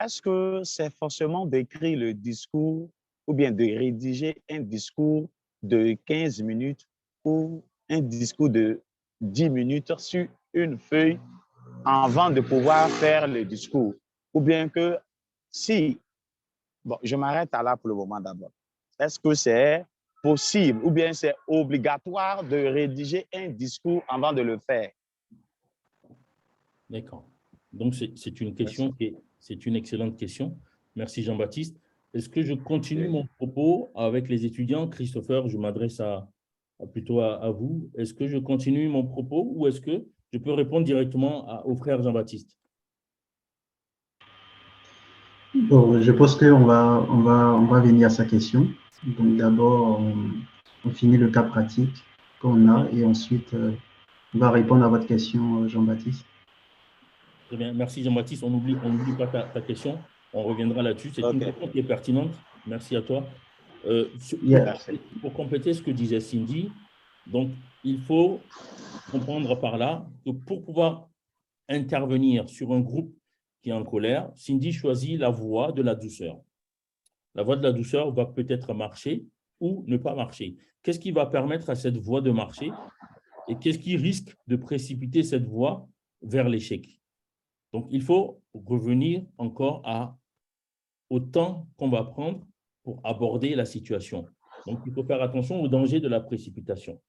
Est-ce que c'est forcément d'écrire le discours ou bien de rédiger un discours de 15 minutes ou un discours de 10 minutes sur une feuille avant de pouvoir faire le discours? Ou bien que si, bon, je m'arrête là pour le moment d'abord. Est-ce que c'est possible ou bien c'est obligatoire de rédiger un discours avant de le faire? D'accord. Donc, c'est une question c'est une excellente question. Merci Jean-Baptiste. Est-ce que je continue mon propos avec les étudiants? Christopher, je m'adresse plutôt à vous. Est-ce que je continue mon propos ou est-ce que je peux répondre directement au frère Jean-Baptiste? Bon, je pense on va venir à sa question. Donc d'abord, on finit le cas pratique qu'on a et ensuite, on va répondre à votre question, Jean-Baptiste. Très bien, merci Jean-Baptiste. On n'oublie pas ta question. On reviendra là-dessus. C'est une question qui est pertinente. Merci à toi. Pour compléter ce que disait Cindy, donc il faut comprendre par là que pour pouvoir intervenir sur un groupe qui est en colère, Cindy choisit la voie de la douceur. La voie de la douceur va peut-être marcher ou ne pas marcher. Qu'est-ce qui va permettre à cette voie de marcher et qu'est-ce qui risque de précipiter cette voie vers l'échec? Donc, il faut revenir encore au temps qu'on va prendre pour aborder la situation. Donc, il faut faire attention au danger de la précipitation.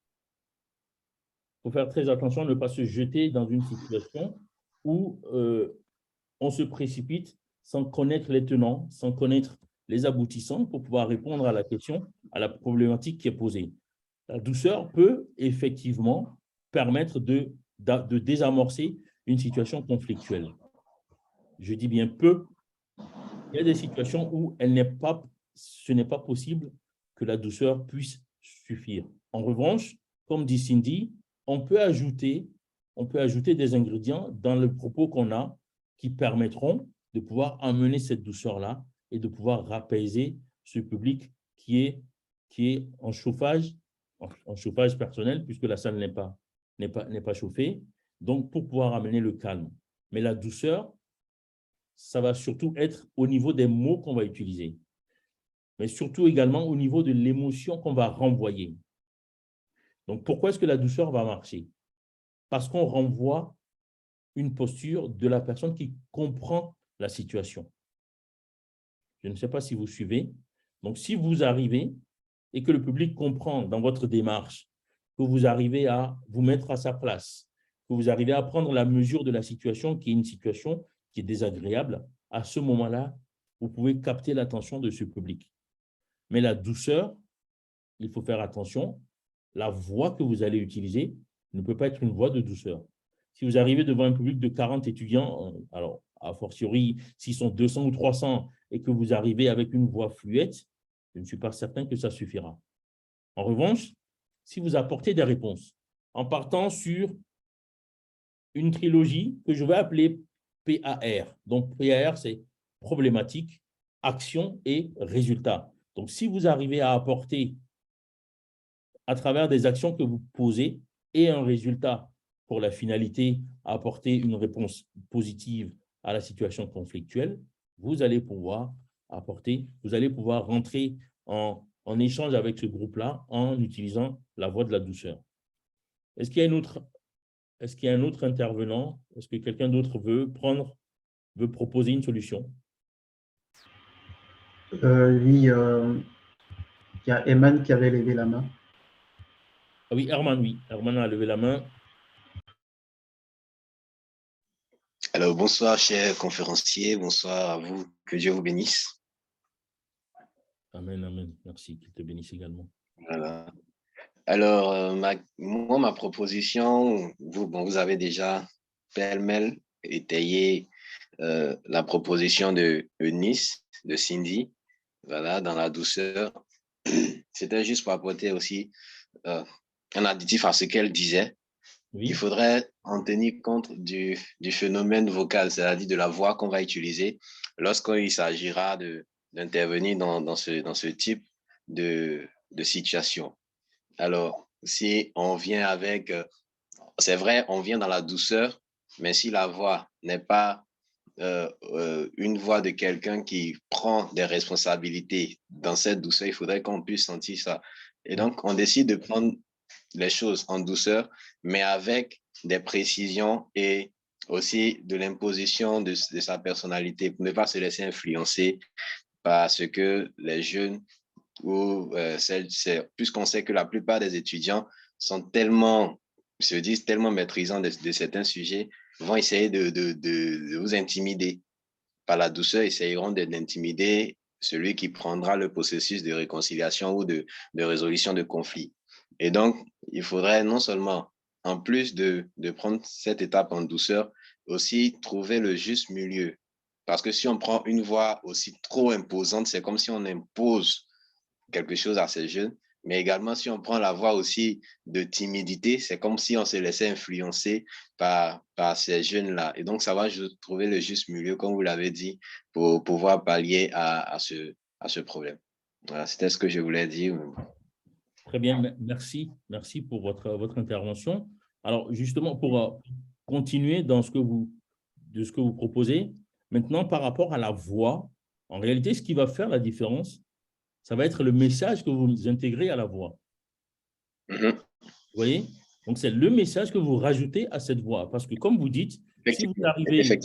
Il faut faire très attention à ne pas se jeter dans une situation où on se précipite sans connaître les tenants, sans connaître les aboutissants pour pouvoir répondre à la question, à la problématique qui est posée. La douceur peut effectivement permettre de désamorcer une situation conflictuelle. Je dis bien peu. Il y a des situations où ce n'est pas possible que la douceur puisse suffire. En revanche, comme dit Cindy, on peut ajouter des ingrédients dans le propos qu'on a qui permettront de pouvoir amener cette douceur-là et de pouvoir apaiser ce public qui est en chauffage personnel, puisque la salle n'est pas chauffée, donc pour pouvoir amener le calme. Mais la douceur, ça va surtout être au niveau des mots qu'on va utiliser, mais surtout également au niveau de l'émotion qu'on va renvoyer. Donc, pourquoi est-ce que la douceur va marcher? Parce qu'on renvoie une posture de la personne qui comprend la situation. Je ne sais pas si vous suivez. Donc, si vous arrivez et que le public comprend dans votre démarche, que vous arrivez à vous mettre à sa place, que vous arrivez à prendre la mesure de la situation qui est une situation qui est désagréable, à ce moment-là, vous pouvez capter l'attention de ce public. Mais la douceur, il faut faire attention, la voix que vous allez utiliser ne peut pas être une voix de douceur. Si vous arrivez devant un public de 40 étudiants, alors, a fortiori, s'ils sont 200 ou 300 et que vous arrivez avec une voix fluette, je ne suis pas certain que ça suffira. En revanche, si vous apportez des réponses en partant sur une trilogie que je vais appeler PAR. Donc, PAR, c'est problématique, action et résultat. Donc, si vous arrivez à apporter, à travers des actions que vous posez et un résultat pour la finalité, à apporter une réponse positive à la situation conflictuelle, vous allez pouvoir rentrer en échange avec ce groupe-là en utilisant la voie de la douceur. Est-ce qu'il y a un autre intervenant? Est-ce que quelqu'un d'autre veut proposer une solution? Oui, il y a Eman qui avait levé la main. Ah oui, Herman a levé la main. Alors, bonsoir, chers conférenciers. Bonsoir à vous. Que Dieu vous bénisse. Amen, amen. Merci, qu'il te bénisse également. Voilà. Alors, ma proposition, vous avez déjà pêle-mêle étayé la proposition de Eunice, de Cindy, voilà, dans la douceur. C'était juste pour apporter aussi un additif à ce qu'elle disait. Oui. Il faudrait en tenir compte du phénomène vocal, c'est-à-dire de la voix qu'on va utiliser lorsqu'il s'agira d'intervenir dans ce type de situation. Alors, si on vient avec, c'est vrai, on vient dans la douceur, mais si la voix n'est pas une voix de quelqu'un qui prend des responsabilités dans cette douceur, il faudrait qu'on puisse sentir ça. Et donc, on décide de prendre les choses en douceur, mais avec des précisions et aussi de l'imposition de sa personnalité, pour ne pas se laisser influencer par ce que les jeunes ou puisqu'on sait que la plupart des étudiants se disent tellement maîtrisants de certains sujets, vont essayer de vous intimider. Par la douceur, essayeront d'intimider celui qui prendra le processus de réconciliation ou de résolution de conflits. Et donc, il faudrait non seulement, en plus de prendre cette étape en douceur, aussi trouver le juste milieu. Parce que si on prend une voie aussi trop imposante, c'est comme si on impose quelque chose à ces jeunes. Mais également, si on prend la voie aussi de timidité, c'est comme si on se laissait influencer par ces jeunes-là. Et donc, ça va trouver le juste milieu, comme vous l'avez dit, pour pouvoir pallier à ce problème. Voilà, c'était ce que je voulais dire. Très bien, merci. Merci pour votre intervention. Alors, justement, pour continuer dans ce que vous proposez, maintenant, par rapport à la voix, en réalité, ce qui va faire la différence, ça va être le message que vous intégrez à la voix. Vous voyez? Donc, c'est le message que vous rajoutez à cette voix. Parce que, comme vous dites, si vous arrivez avec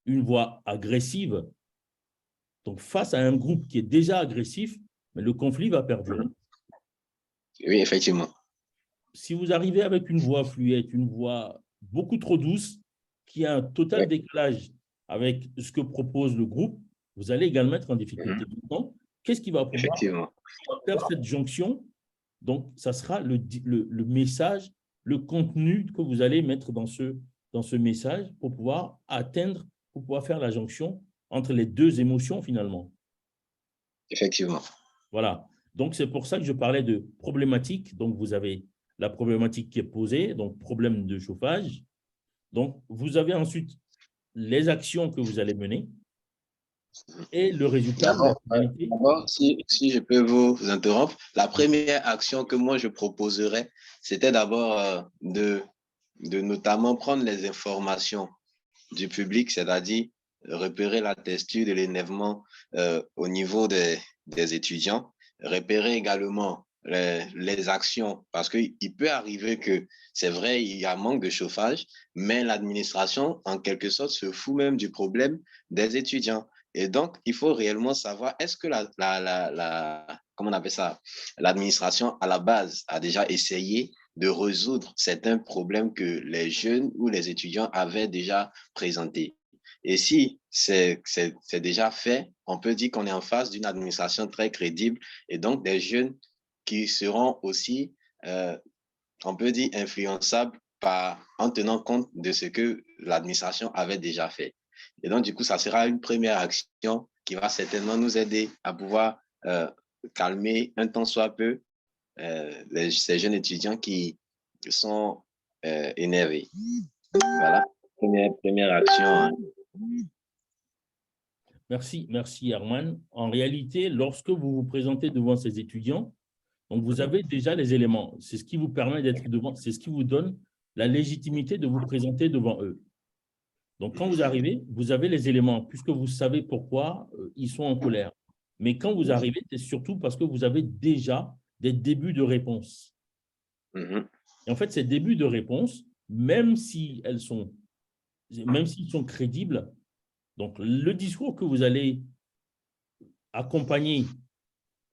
une voix agressive, donc face à un groupe qui est déjà agressif, mais le conflit va perdurer. Oui, effectivement. Si vous arrivez avec une voix fluette, une voix beaucoup trop douce, qui a un total décalage avec ce que propose le groupe, vous allez également être en difficulté. Donc, qu'est-ce qui va pouvoir faire cette jonction? Donc, ça sera le message, le contenu que vous allez mettre dans ce message pour pouvoir pour pouvoir faire la jonction entre les deux émotions finalement. Effectivement. Voilà. Donc, c'est pour ça que je parlais de problématique. Donc, vous avez la problématique qui est posée, donc problème de chauffage. Donc, vous avez ensuite les actions que vous allez mener et le résultat. D'abord, si je peux vous interrompre, la première action que moi je proposerais, c'était d'abord de notamment prendre les informations du public, c'est-à-dire repérer la texture de l'énervement au niveau des étudiants, repérer également les actions, parce qu'il peut arriver que, c'est vrai, il y a manque de chauffage, mais l'administration, en quelque sorte, se fout même du problème des étudiants. Et donc, il faut réellement savoir, est-ce que comment on appelle ça, l'administration, à la base, a déjà essayé de résoudre certains problèmes que les jeunes ou les étudiants avaient déjà présentés. Et si c'est déjà fait, on peut dire qu'on est en face d'une administration très crédible et donc des jeunes qui seront aussi, on peut dire, influençables en tenant compte de ce que l'administration avait déjà fait. Et donc, du coup, ça sera une première action qui va certainement nous aider à pouvoir calmer un tant soit peu ces jeunes étudiants qui sont énervés. Voilà, première action. Hein. Merci Herman. En réalité, lorsque vous vous présentez devant ces étudiants, donc vous avez déjà les éléments. C'est ce qui vous permet d'être devant, c'est ce qui vous donne la légitimité de vous présenter devant eux. Donc, quand vous arrivez, vous avez les éléments, puisque vous savez pourquoi ils sont en colère. Mais quand vous arrivez, c'est surtout parce que vous avez déjà des débuts de réponse. Et en fait, ces débuts de réponse, même s'ils sont crédibles, donc le discours que vous allez accompagner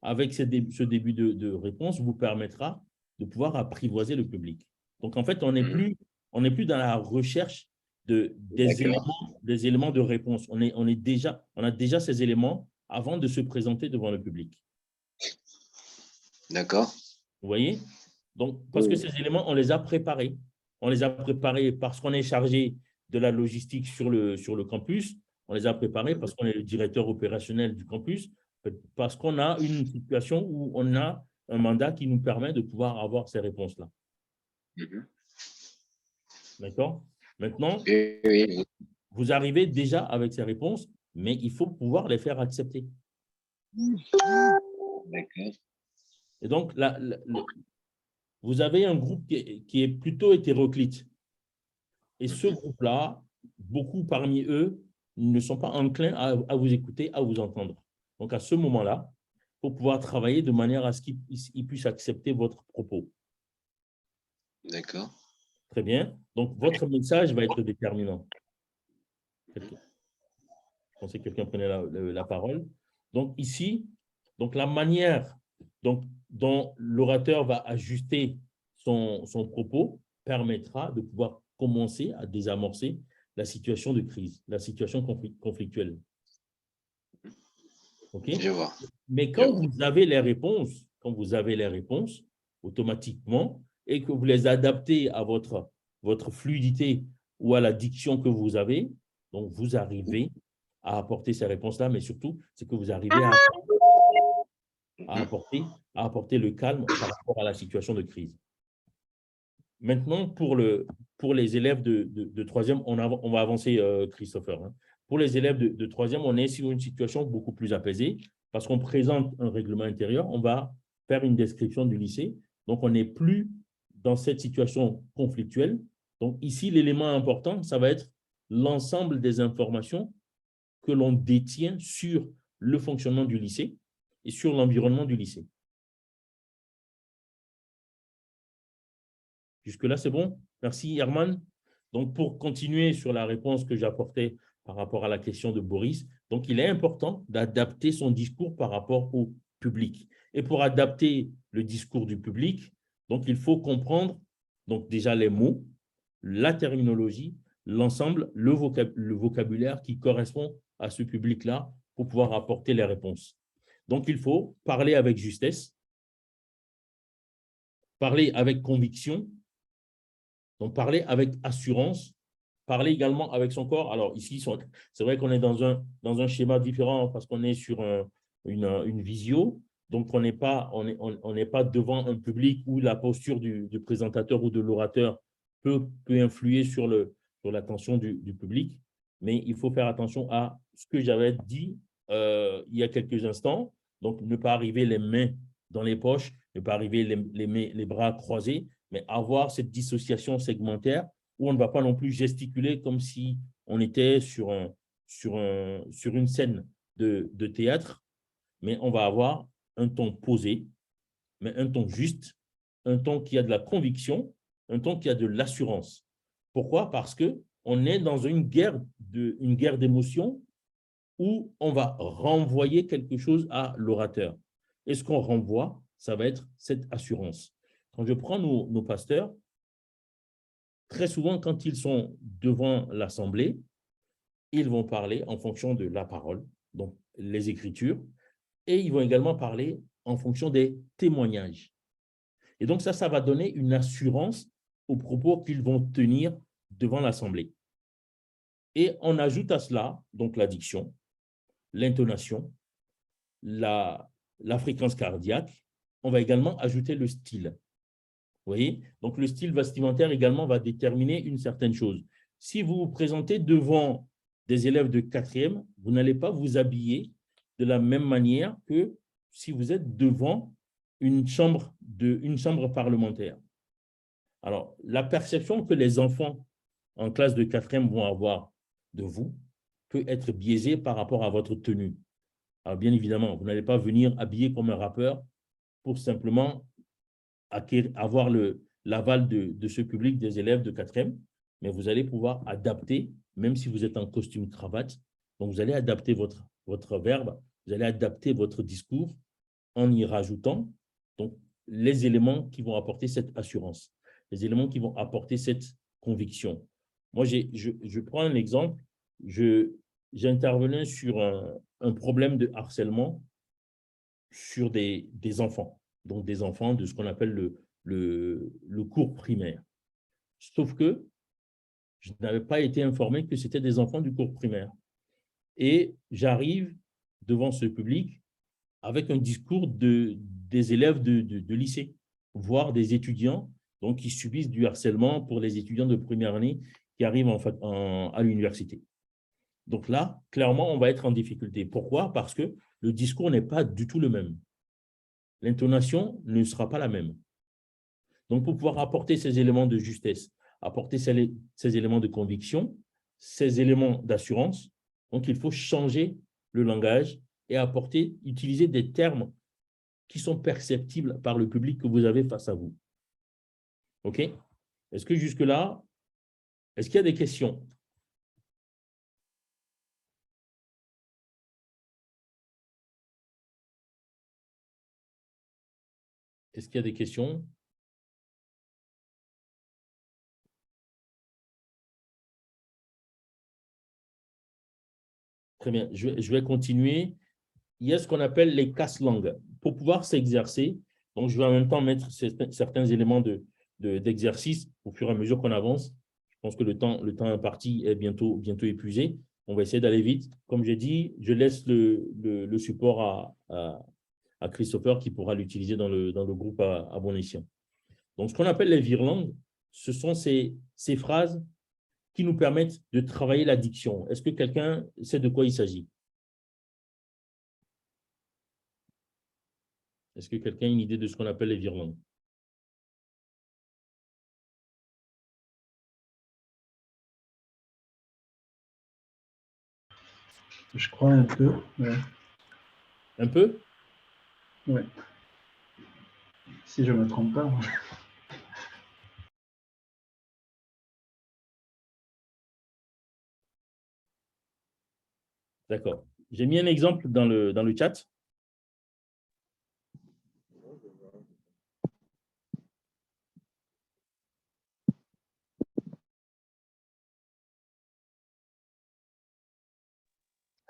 avec ce début de réponse vous permettra de pouvoir apprivoiser le public. Donc, en fait, on n'est plus dans la recherche des éléments de réponse. On a déjà ces éléments avant de se présenter devant le public. D'accord. Vous voyez? Donc, parce que ces éléments, on les a préparés. On les a préparés parce qu'on est chargé de la logistique sur le campus. On les a préparés parce qu'on est le directeur opérationnel du campus, parce qu'on a une situation où on a un mandat qui nous permet de pouvoir avoir ces réponses-là. D'accord? Maintenant, vous arrivez déjà avec ces réponses, mais il faut pouvoir les faire accepter. D'accord. Et donc, vous avez un groupe qui est plutôt hétéroclite. Et ce groupe-là, beaucoup parmi eux ne sont pas enclins à vous écouter, à vous entendre. Donc, à ce moment-là, il faut pouvoir travailler de manière à ce qu'ils puissent accepter votre propos. D'accord. Très bien. Donc, votre message va être déterminant. Je pensais que quelqu'un prenait la parole. Donc, ici, la manière dont l'orateur va ajuster son propos permettra de pouvoir commencer à désamorcer la situation de crise, la situation conflictuelle. OK? Je vois. Mais quand vous avez les réponses, automatiquement, et que vous les adaptez à votre fluidité ou à la diction que vous avez, donc vous arrivez à apporter ces réponses-là, mais surtout, c'est que vous arrivez à apporter le calme par rapport à la situation de crise. Maintenant, pour les élèves de troisième, on va avancer, Christopher. Hein. Pour les élèves de troisième, on est sur une situation beaucoup plus apaisée parce qu'on présente un règlement intérieur, on va faire une description du lycée. Donc, on n'est plus dans cette situation conflictuelle. Donc, ici, l'élément important, ça va être l'ensemble des informations que l'on détient sur le fonctionnement du lycée et sur l'environnement du lycée. Jusque-là, c'est bon? Merci, Herman. Donc, pour continuer sur la réponse que j'apportais par rapport à la question de Boris, donc il est important d'adapter son discours par rapport au public. Et pour adapter le discours du public, donc il faut comprendre donc déjà les mots, la terminologie, l'ensemble, le vocabulaire qui correspond à ce public-là pour pouvoir apporter les réponses. Donc, il faut parler avec justesse, parler avec conviction, donc parler avec assurance, parler également avec son corps. Alors ici, c'est vrai qu'on est dans un schéma différent parce qu'on est sur une visio, donc on n'est pas devant un public où la posture du présentateur ou de l'orateur peut influer sur l'attention du public, mais il faut faire attention à ce que j'avais dit il y a quelques instants, donc ne pas arriver les mains dans les poches, ne pas arriver les bras croisés, mais avoir cette dissociation segmentaire où on ne va pas non plus gesticuler comme si on était sur une scène de théâtre, mais on va avoir un ton posé, mais un ton juste, un ton qui a de la conviction, un ton qui a de l'assurance. Pourquoi? Parce qu'on est dans une guerre d'émotions où on va renvoyer quelque chose à l'orateur. Et ce qu'on renvoie, ça va être cette assurance. Quand je prends nos pasteurs, très souvent, quand ils sont devant l'Assemblée, ils vont parler en fonction de la parole, donc les Écritures, et ils vont également parler en fonction des témoignages. Et donc ça va donner une assurance aux propos qu'ils vont tenir devant l'Assemblée. Et on ajoute à cela donc la diction, l'intonation, la fréquence cardiaque. On va également ajouter le style. Vous voyez? Donc, le style vestimentaire également va déterminer une certaine chose. Si vous vous présentez devant des élèves de quatrième, vous n'allez pas vous habiller de la même manière que si vous êtes devant une chambre parlementaire. Alors, la perception que les enfants en classe de quatrième vont avoir de vous peut être biaisée par rapport à votre tenue. Alors, bien évidemment, vous n'allez pas venir habillé comme un rappeur pour simplement avoir l'aval de ce public des élèves de quatrième, mais vous allez pouvoir adapter, même si vous êtes en costume cravate, donc vous allez adapter votre verbe, vous allez adapter votre discours en y rajoutant donc, les éléments qui vont apporter cette assurance, les éléments qui vont apporter cette conviction. Moi, je prends un exemple, j'intervenais sur un problème de harcèlement sur des enfants, donc des enfants de ce qu'on appelle le cours primaire. Sauf que je n'avais pas été informé que c'était des enfants du cours primaire. Et j'arrive devant ce public avec un discours des élèves de lycée, voire des étudiants donc, qui subissent du harcèlement pour les étudiants de première année qui arrivent à l'université. Donc là, clairement, on va être en difficulté. Pourquoi? Parce que le discours n'est pas du tout le même. L'intonation ne sera pas la même. Donc, pour pouvoir apporter ces éléments de justesse, apporter ces éléments de conviction, ces éléments d'assurance, donc il faut changer le langage et utiliser des termes qui sont perceptibles par le public que vous avez face à vous. OK? Est-ce que jusque-là, est-ce qu'il y a des questions? Est-ce qu'il y a des questions? Très bien, je vais continuer. il y a ce qu'on appelle les casse-langues. Pour pouvoir s'exercer, donc je vais en même temps mettre certains éléments d'exercice au fur et à mesure qu'on avance. Je pense que le temps imparti est bientôt épuisé. On va essayer d'aller vite. Comme j'ai dit, je laisse le support à Christopher qui pourra l'utiliser dans le groupe à bon escient. Donc, ce qu'on appelle les virelangues, ce sont ces phrases qui nous permettent de travailler la diction. Est-ce que quelqu'un sait de quoi il s'agit? Est-ce que quelqu'un a une idée de ce qu'on appelle les virelangues? Je crois un peu. Ouais. Un peu? Oui. Si je ne me trompe pas. D'accord. J'ai mis un exemple dans le chat.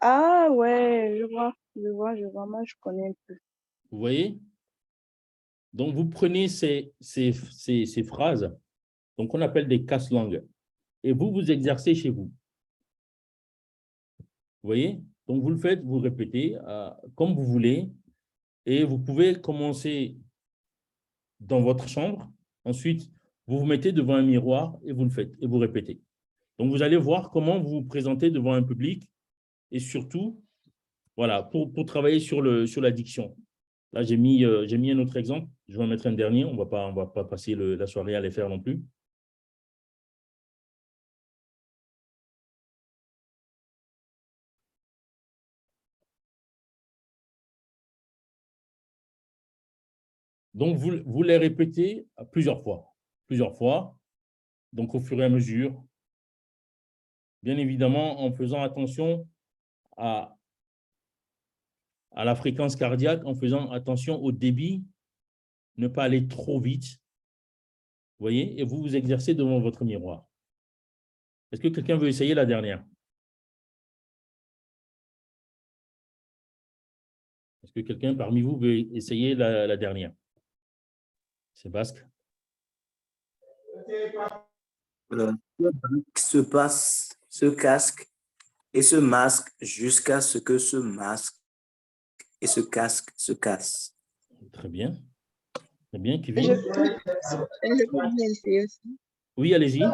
Ah ouais, je vois, moi je connais un peu. Vous voyez? Donc, vous prenez ces phrases, donc on appelle des casse-langues, et vous exercez chez vous. Vous voyez? Donc, vous le faites, vous répétez comme vous voulez, et vous pouvez commencer dans votre chambre. Ensuite, vous vous mettez devant un miroir et vous le faites, et vous répétez. Donc, vous allez voir comment vous vous présentez devant un public, et surtout, voilà, pour travailler sur la diction. Là, j'ai mis un autre exemple. Je vais en mettre un dernier. On va pas passer la soirée à les faire non plus. Donc, vous les répétez plusieurs fois, donc au fur et à mesure, bien évidemment en faisant attention à la fréquence cardiaque, en faisant attention au débit, ne pas aller trop vite, vous voyez, et vous vous exercez devant votre miroir. Est-ce que quelqu'un veut essayer la dernière? Est-ce que quelqu'un parmi vous veut essayer la dernière? C'est Basque. Se passe, ce casque et ce masque jusqu'à ce que ce masque et ce casque se casse. Très bien. Très bien, Kevin. Je peux bien essayer aussi. Oui, allez-y.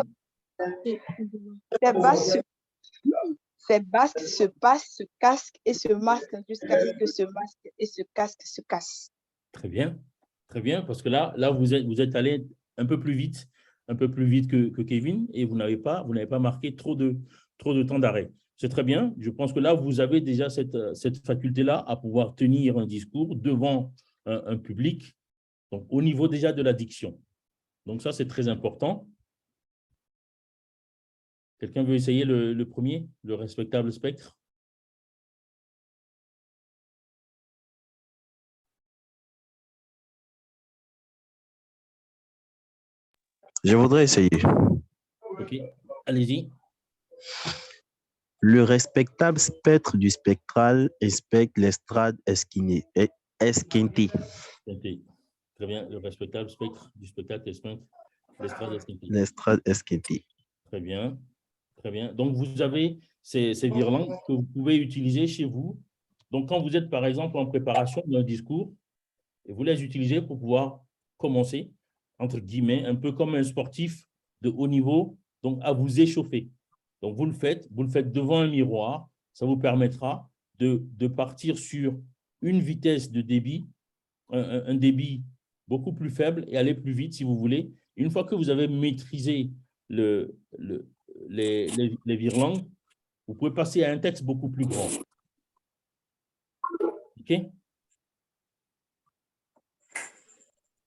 C'est basque, se passe, se casque et se masque jusqu'à ce que ce masque et ce casque se casse. Très bien, parce que là vous êtes allé un peu plus vite que Kevin, et vous n'avez pas marqué trop de temps d'arrêt. C'est très bien. Je pense que là, vous avez déjà cette faculté-là à pouvoir tenir un discours devant un public, donc au niveau déjà de la diction. Donc ça, c'est très important. Quelqu'un veut essayer le premier, le respectable spectre? Je voudrais essayer. Ok, allez-y. Le respectable spectre du spectral inspecte l'estrade esquintée. Très bien, le respectable spectre du spectacle esquinté. L'estrade esquintée. Très bien, très bien. Donc, vous avez ces virelangues que vous pouvez utiliser chez vous. Donc, quand vous êtes, par exemple, en préparation d'un discours, et vous les utilisez pour pouvoir commencer, entre guillemets, un peu comme un sportif de haut niveau, donc à vous échauffer. Donc, vous le faites devant un miroir. Ça vous permettra de partir sur une vitesse de débit, un débit beaucoup plus faible et aller plus vite si vous voulez. Une fois que vous avez maîtrisé les virelangues, vous pouvez passer à un texte beaucoup plus grand. OK?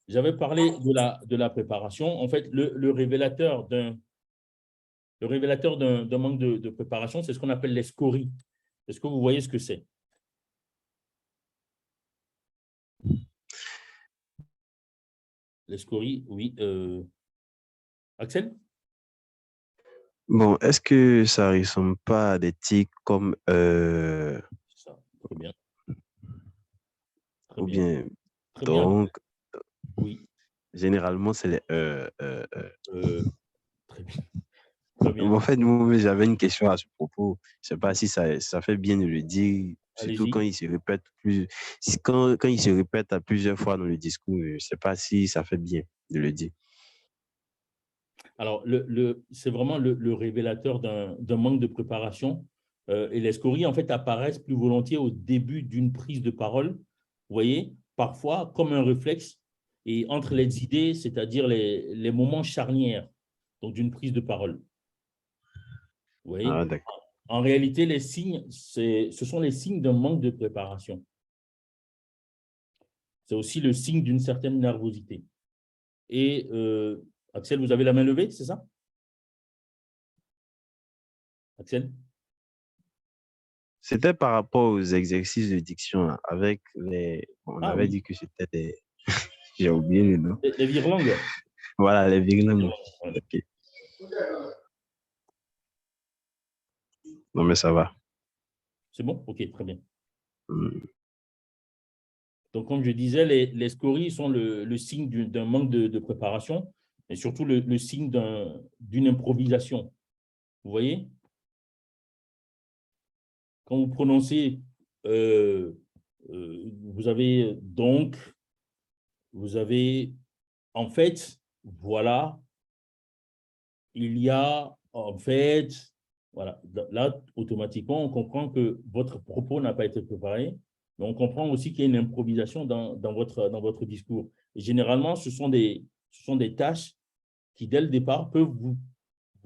J'avais parlé de la préparation. En fait, le révélateur d'un manque de préparation, c'est ce qu'on appelle les scories. Est-ce que vous voyez ce que c'est? Les scories, oui. Axel? Bon, est-ce que ça ne ressemble pas à des tics comme... Ça, très bien. Très ou bien. bien Très bien. donc. Oui. Généralement, c'est les Très bien. Très bien. En fait, moi, j'avais une question à ce propos. Je ne sais pas si ça fait bien de le dire, surtout quand Allez-y. il se répète quand il se répète à plusieurs fois dans le discours. Je ne sais pas si ça fait bien de le dire. Alors, c'est vraiment le révélateur d'un manque de préparation. Et les scories, en fait, apparaissent plus volontiers au début d'une prise de parole, vous voyez, parfois comme un réflexe, et entre les idées, c'est-à-dire les moments charnières donc d'une prise de parole. Vous voyez? Ah, d'accord. En réalité, les signes, ce sont les signes d'un manque de préparation. C'est aussi le signe d'une certaine nervosité. Et Axel, vous avez la main levée, c'est ça? Axel? C'était par rapport aux exercices de diction là, avec les. On Ah avait oui, dit que c'était des. J'ai oublié le nom. les virelangues. Voilà, les virlangues. Ouais. Ok. Non, mais ça va. C'est bon? Ok, très bien. Hmm. Donc, comme je disais, les scories sont le signe d'un manque de préparation, et surtout le signe d'une improvisation. Vous voyez? Quand vous prononcez, vous avez donc, vous avez en fait, voilà, il y a en fait, voilà. Là, automatiquement, on comprend que votre propos n'a pas été préparé, mais on comprend aussi qu'il y a une improvisation dans votre discours. Et généralement, ce sont des tâches qui, dès le départ, peuvent vous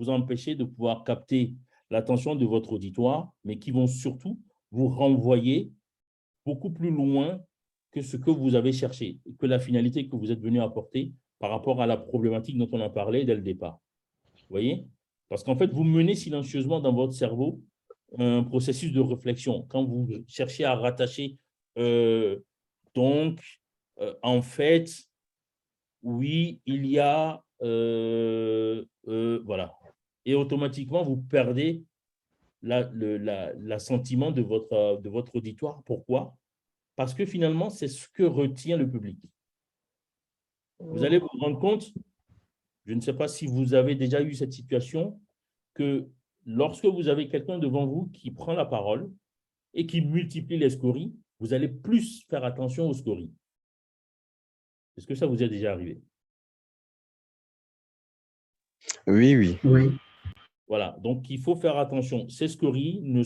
empêcher de pouvoir capter l'attention de votre auditoire, mais qui vont surtout vous renvoyer beaucoup plus loin que ce que vous avez cherché, que la finalité que vous êtes venu apporter par rapport à la problématique dont on a parlé dès le départ. Vous voyez? Parce qu'en fait, vous menez silencieusement dans votre cerveau un processus de réflexion. Quand vous cherchez à rattacher, donc, en fait, oui, il y a, voilà. Et automatiquement, vous perdez l'assentiment de votre auditoire. Pourquoi? Parce que finalement, c'est ce que retient le public. Vous allez vous rendre compte, je ne sais pas si vous avez déjà eu cette situation, que lorsque vous avez quelqu'un devant vous qui prend la parole et qui multiplie les scories, vous allez plus faire attention aux scories. Est-ce que ça vous est déjà arrivé? Oui, oui. Oui. Voilà, donc il faut faire attention. Ces scories ne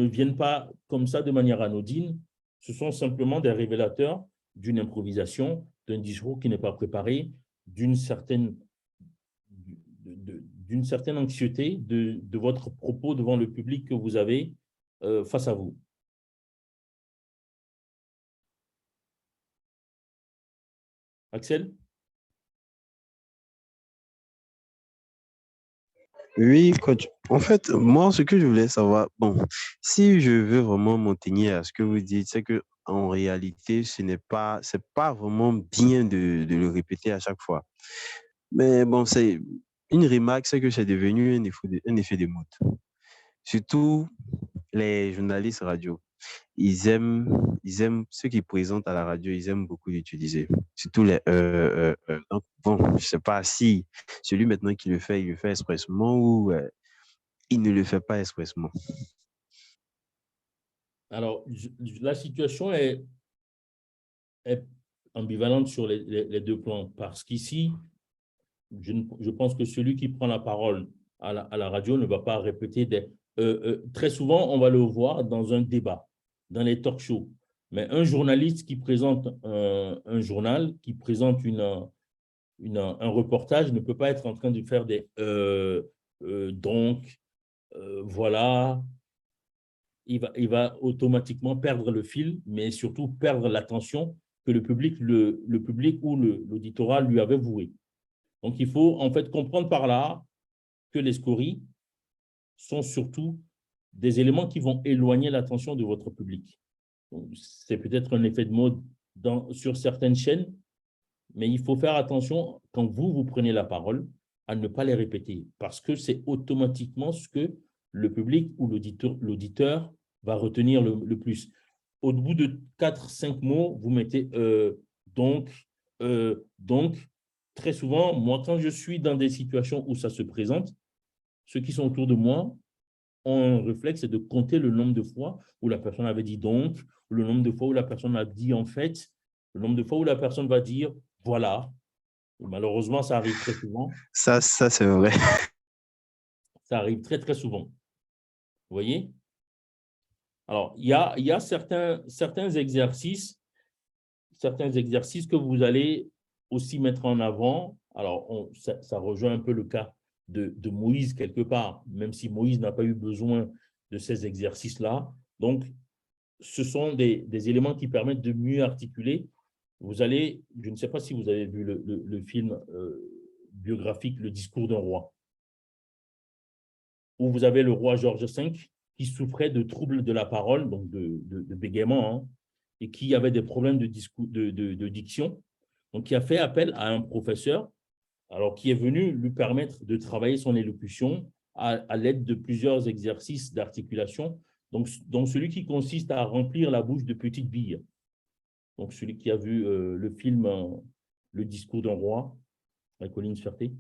viennent pas comme ça de manière anodine. Ce sont simplement des révélateurs d'une improvisation, d'un discours qui n'est pas préparé, d'une certaine anxiété de votre propos devant le public que vous avez face à vous. Axel? Oui, coach. En fait, moi, ce que je voulais savoir, bon, si je veux vraiment m'en tenir à ce que vous dites, c'est que en réalité, c'est pas vraiment bien de le répéter à chaque fois. Mais bon, c'est une remarque, c'est que c'est devenu un effet de mode. Surtout les journalistes radio. Ceux qui présentent à la radio, ils aiment beaucoup l'utiliser. Surtout donc, bon, je sais pas si celui maintenant qui le fait, il le fait expressement ou il ne le fait pas expressement. Alors, la situation est ambivalente sur les deux plans, parce qu'ici, je pense que celui qui prend la parole à la radio ne va pas répéter très souvent, on va le voir dans un débat, dans les talk shows. Mais un journaliste qui présente un journal, qui présente un reportage, ne peut pas être en train de faire voilà. Il va automatiquement perdre le fil, mais surtout perdre l'attention que le public ou l'auditorat lui avait voué. Donc, il faut en fait comprendre par là que les scories sont surtout des éléments qui vont éloigner l'attention de votre public. C'est peut-être un effet de mode sur certaines chaînes, mais il faut faire attention quand vous prenez la parole à ne pas les répéter, parce que c'est automatiquement ce que le public ou l'auditeur va retenir le plus. au bout de 4-5 mots, vous mettez donc. Très souvent, moi, quand je suis dans des situations où ça se présente, ceux qui sont autour de moi ont un réflexe, c'est de compter le nombre de fois où la personne avait dit donc, ou le nombre de fois où la personne a dit en fait, le nombre de fois où la personne va dire voilà. Et malheureusement, ça arrive très souvent. Ça c'est vrai. Ça arrive très, très souvent. Vous voyez? Alors, il y a certains exercices que vous allez aussi mettre en avant. Alors, ça rejoint un peu le cas de Moïse quelque part, même si Moïse n'a pas eu besoin de ces exercices-là. Donc, ce sont des éléments qui permettent de mieux articuler. Vous allez, je ne sais pas si vous avez vu le film biographique « Le discours d'un roi », où vous avez le roi George V qui souffrait de troubles de la parole, donc de bégaiement, hein, et qui avait des problèmes de diction, donc qui a fait appel à un professeur, alors qui est venu lui permettre de travailler son élocution à l'aide de plusieurs exercices d'articulation, donc celui qui consiste à remplir la bouche de petites billes. Donc celui qui a vu le film Le discours d'un roi, avec Colin Ferté,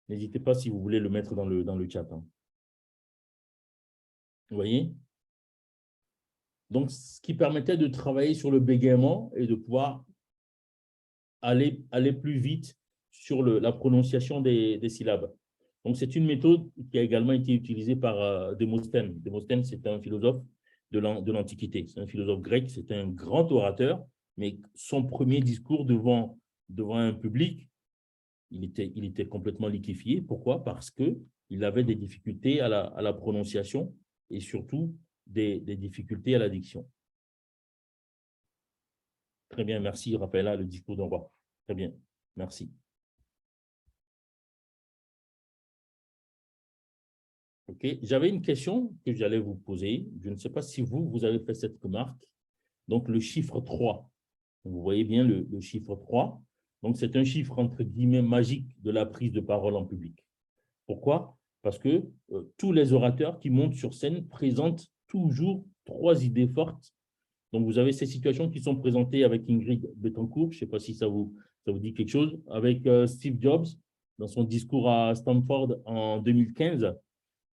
n'hésitez pas si vous voulez le mettre dans le chat. Hein. Vous voyez? Donc, ce qui permettait de travailler sur le bégaiement et de pouvoir aller plus vite sur la prononciation des syllabes. Donc, c'est une méthode qui a également été utilisée par Démosthène. Démosthène, c'est un philosophe de l'Antiquité. C'est un philosophe grec, c'est un grand orateur, mais son premier discours devant un public, il était complètement liquéfié. Pourquoi? Parce qu'il avait des difficultés à la prononciation et surtout des difficultés à l'addiction. Très bien, merci. Raphaëlla, le discours d'un roi. Très bien, merci. OK, j'avais une question que j'allais vous poser. Je ne sais pas si vous avez fait cette remarque. Donc, le chiffre 3. Vous voyez bien le chiffre 3. Donc, c'est un chiffre, entre guillemets, magique de la prise de parole en public. Pourquoi? Parce que tous les orateurs qui montent sur scène présentent toujours 3 idées fortes. Donc, vous avez ces situations qui sont présentées avec Ingrid Betancourt, je ne sais pas si ça vous dit quelque chose, avec Steve Jobs dans son discours à Stanford en 2015.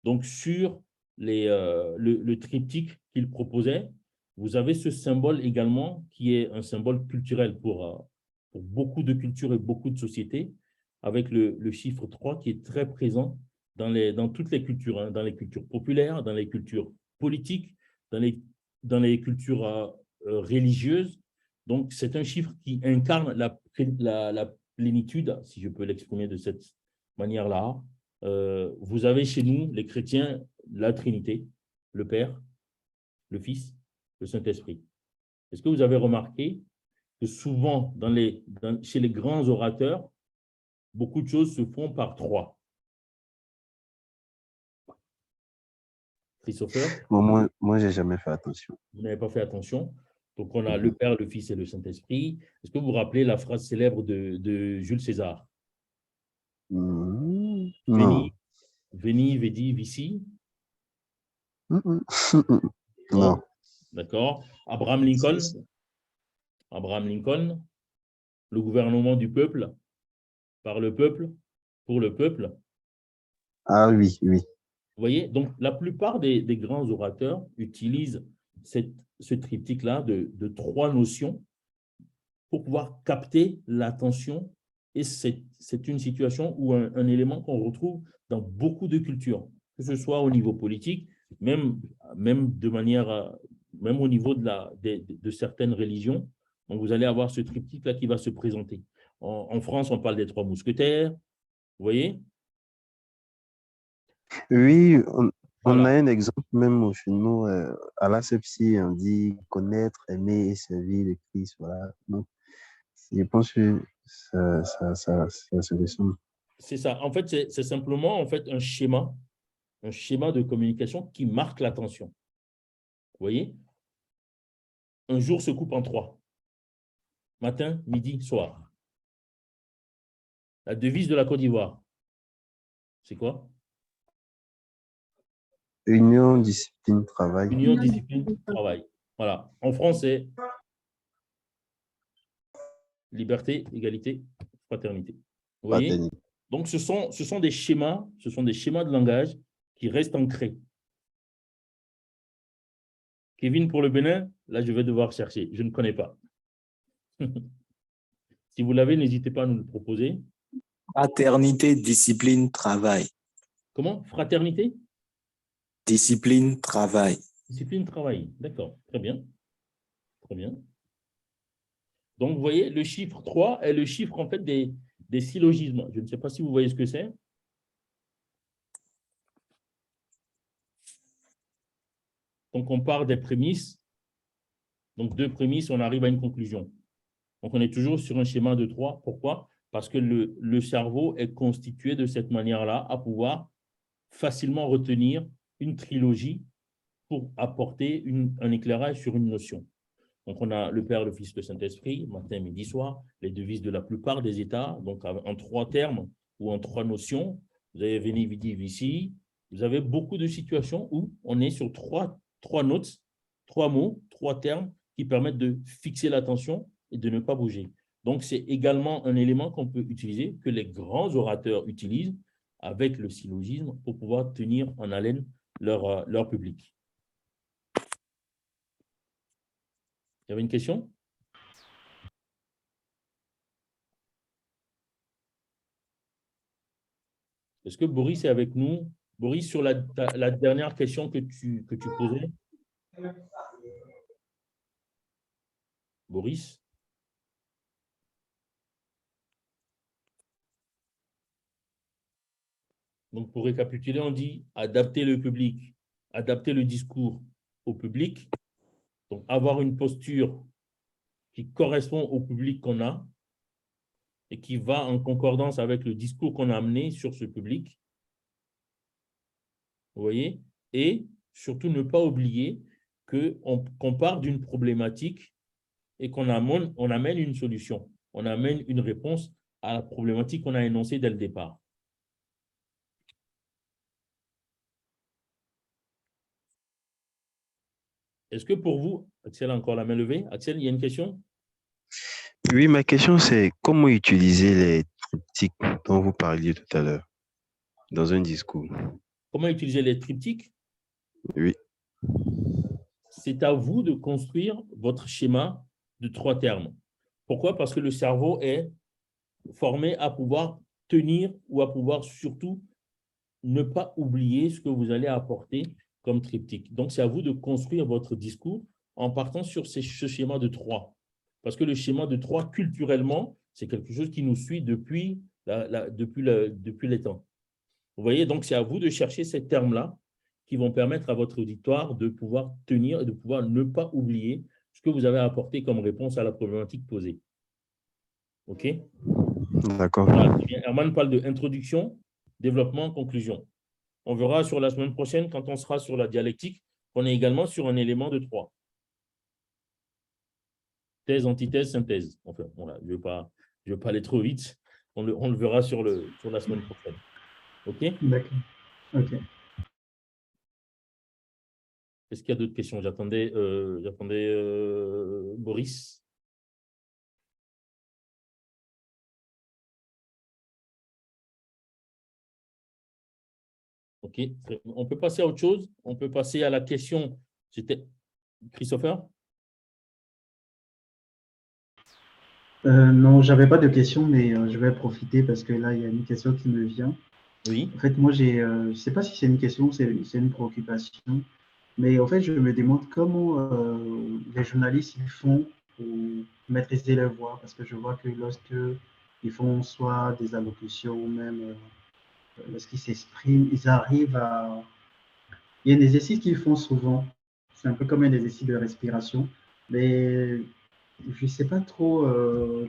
Donc, sur le triptyque qu'il proposait, vous avez ce symbole également qui est un symbole culturel pour beaucoup de cultures et beaucoup de sociétés, avec le chiffre 3 qui est très présent dans toutes les cultures, hein, dans les cultures populaires, dans les cultures politiques, dans les cultures religieuses. Donc, c'est un chiffre qui incarne la plénitude, si je peux l'exprimer de cette manière-là. Vous avez chez nous, les chrétiens, la Trinité, le Père, le Fils, le Saint-Esprit. Est-ce que vous avez remarqué que souvent, chez les grands orateurs, beaucoup de choses se font par 3? Christopher? Bon, moi je n'ai jamais fait attention. Vous n'avez pas fait attention. Donc, on a le Père, le Fils et le Saint-Esprit. Est-ce que vous vous rappelez la phrase célèbre de Jules César? Non. Veni, vidi, vici? Non. D'accord. Abraham Lincoln? Abraham Lincoln, le gouvernement du peuple, par le peuple, pour le peuple. Ah oui, oui. Vous voyez, donc la plupart des grands orateurs utilisent ce triptyque-là de 3 notions pour pouvoir capter l'attention. Et c'est une situation ou un élément qu'on retrouve dans beaucoup de cultures, que ce soit au niveau politique, même de manière, même au niveau de certaines religions. Donc, vous allez avoir ce triptyque-là qui va se présenter. En France, on parle des 3 mousquetaires. Vous voyez? Oui, on Voilà. a un exemple même chez nous, à l'asepsie, on dit connaître, aimer et servir le Christ. Voilà. Donc, je pense que ça se ressemble. C'est ça. En fait, c'est simplement un schéma de communication qui marque l'attention. Vous voyez? Un jour se coupe en 3. Matin, midi, soir. La devise de la Côte d'Ivoire, c'est quoi? Union, discipline, travail. Union, discipline, travail. Voilà. En français, liberté, égalité, fraternité. Vous voyez? Fraternité. Donc, ce sont des schémas de langage qui restent ancrés. Kevin, pour le Bénin, là, je vais devoir chercher. Je ne connais pas. Si vous l'avez, n'hésitez pas à nous le proposer. Fraternité, discipline, travail. Comment? Fraternité? Discipline, travail. Discipline, travail. D'accord. Très bien. Très bien. Donc, vous voyez, le chiffre 3 est le chiffre, en fait, des syllogismes. Je ne sais pas si vous voyez ce que c'est. Donc, on part des prémices. Donc, 2 prémices, on arrive à une conclusion. Donc, on est toujours sur un schéma de 3. Pourquoi? Parce que le cerveau est constitué de cette manière-là à pouvoir facilement retenir une trilogie pour apporter un éclairage sur une notion. Donc, on a le Père, le Fils, le Saint-Esprit, matin, midi, soir, les devises de la plupart des États, donc en 3 termes ou en 3 notions. Vous avez Veni, Vidi, Vici. Vous avez beaucoup de situations où on est sur 3 notes, 3 mots, 3 termes qui permettent de fixer l'attention et de ne pas bouger. Donc, c'est également un élément qu'on peut utiliser, que les grands orateurs utilisent avec le syllogisme pour pouvoir tenir en haleine leur public. Il y avait une question? Est-ce que Boris est avec nous? Boris, sur la dernière question que tu posais? Boris? Donc, pour récapituler, on dit adapter le public, adapter le discours au public, donc avoir une posture qui correspond au public qu'on a et qui va en concordance avec le discours qu'on a amené sur ce public. Vous voyez? Et surtout, ne pas oublier qu'on part d'une problématique et qu'on amène une solution. On amène une réponse à la problématique qu'on a énoncée dès le départ. Est-ce que pour vous, Axel a encore la main levée? Axel, il y a une question? Oui, ma question c'est comment utiliser les triptyques dont vous parliez tout à l'heure dans un discours? Comment utiliser les triptyques? Oui. C'est à vous de construire votre schéma de 3 termes. Pourquoi? Parce que le cerveau est formé à pouvoir tenir ou à pouvoir surtout ne pas oublier ce que vous allez apporter comme triptyque. Donc, c'est à vous de construire votre discours en partant sur ce schéma de 3. Parce que le schéma de 3, culturellement, c'est quelque chose qui nous suit depuis les temps. Vous voyez, donc c'est à vous de chercher ces termes-là qui vont permettre à votre auditoire de pouvoir tenir et de pouvoir ne pas oublier ce que vous avez apporté comme réponse à la problématique posée. OK? D'accord. Voilà, Herman parle de introduction, développement, conclusion. On verra sur la semaine prochaine, quand on sera sur la dialectique, qu'on est également sur un élément de 3. Thèse, antithèse, synthèse. Enfin, voilà, je ne vais pas aller trop vite. On le verra sur la semaine prochaine. OK? D'accord. OK. Est-ce qu'il y a d'autres questions? J'attendais Boris. OK. On peut passer à autre chose. On peut passer à la question. C'était Christopher? Non, j'avais pas de question, mais je vais profiter parce que là, il y a une question qui me vient. Oui. En fait, moi, je ne sais pas si c'est une question ou c'est une préoccupation, mais en fait, je me demande comment les journalistes ils font pour maîtriser leur voix, parce que je vois que lorsque ils font soit des allocutions ou même lorsqu'ils s'expriment, ils arrivent à… Il y a un exercice qu'ils font souvent, c'est un peu comme un exercice de respiration, mais je ne sais pas trop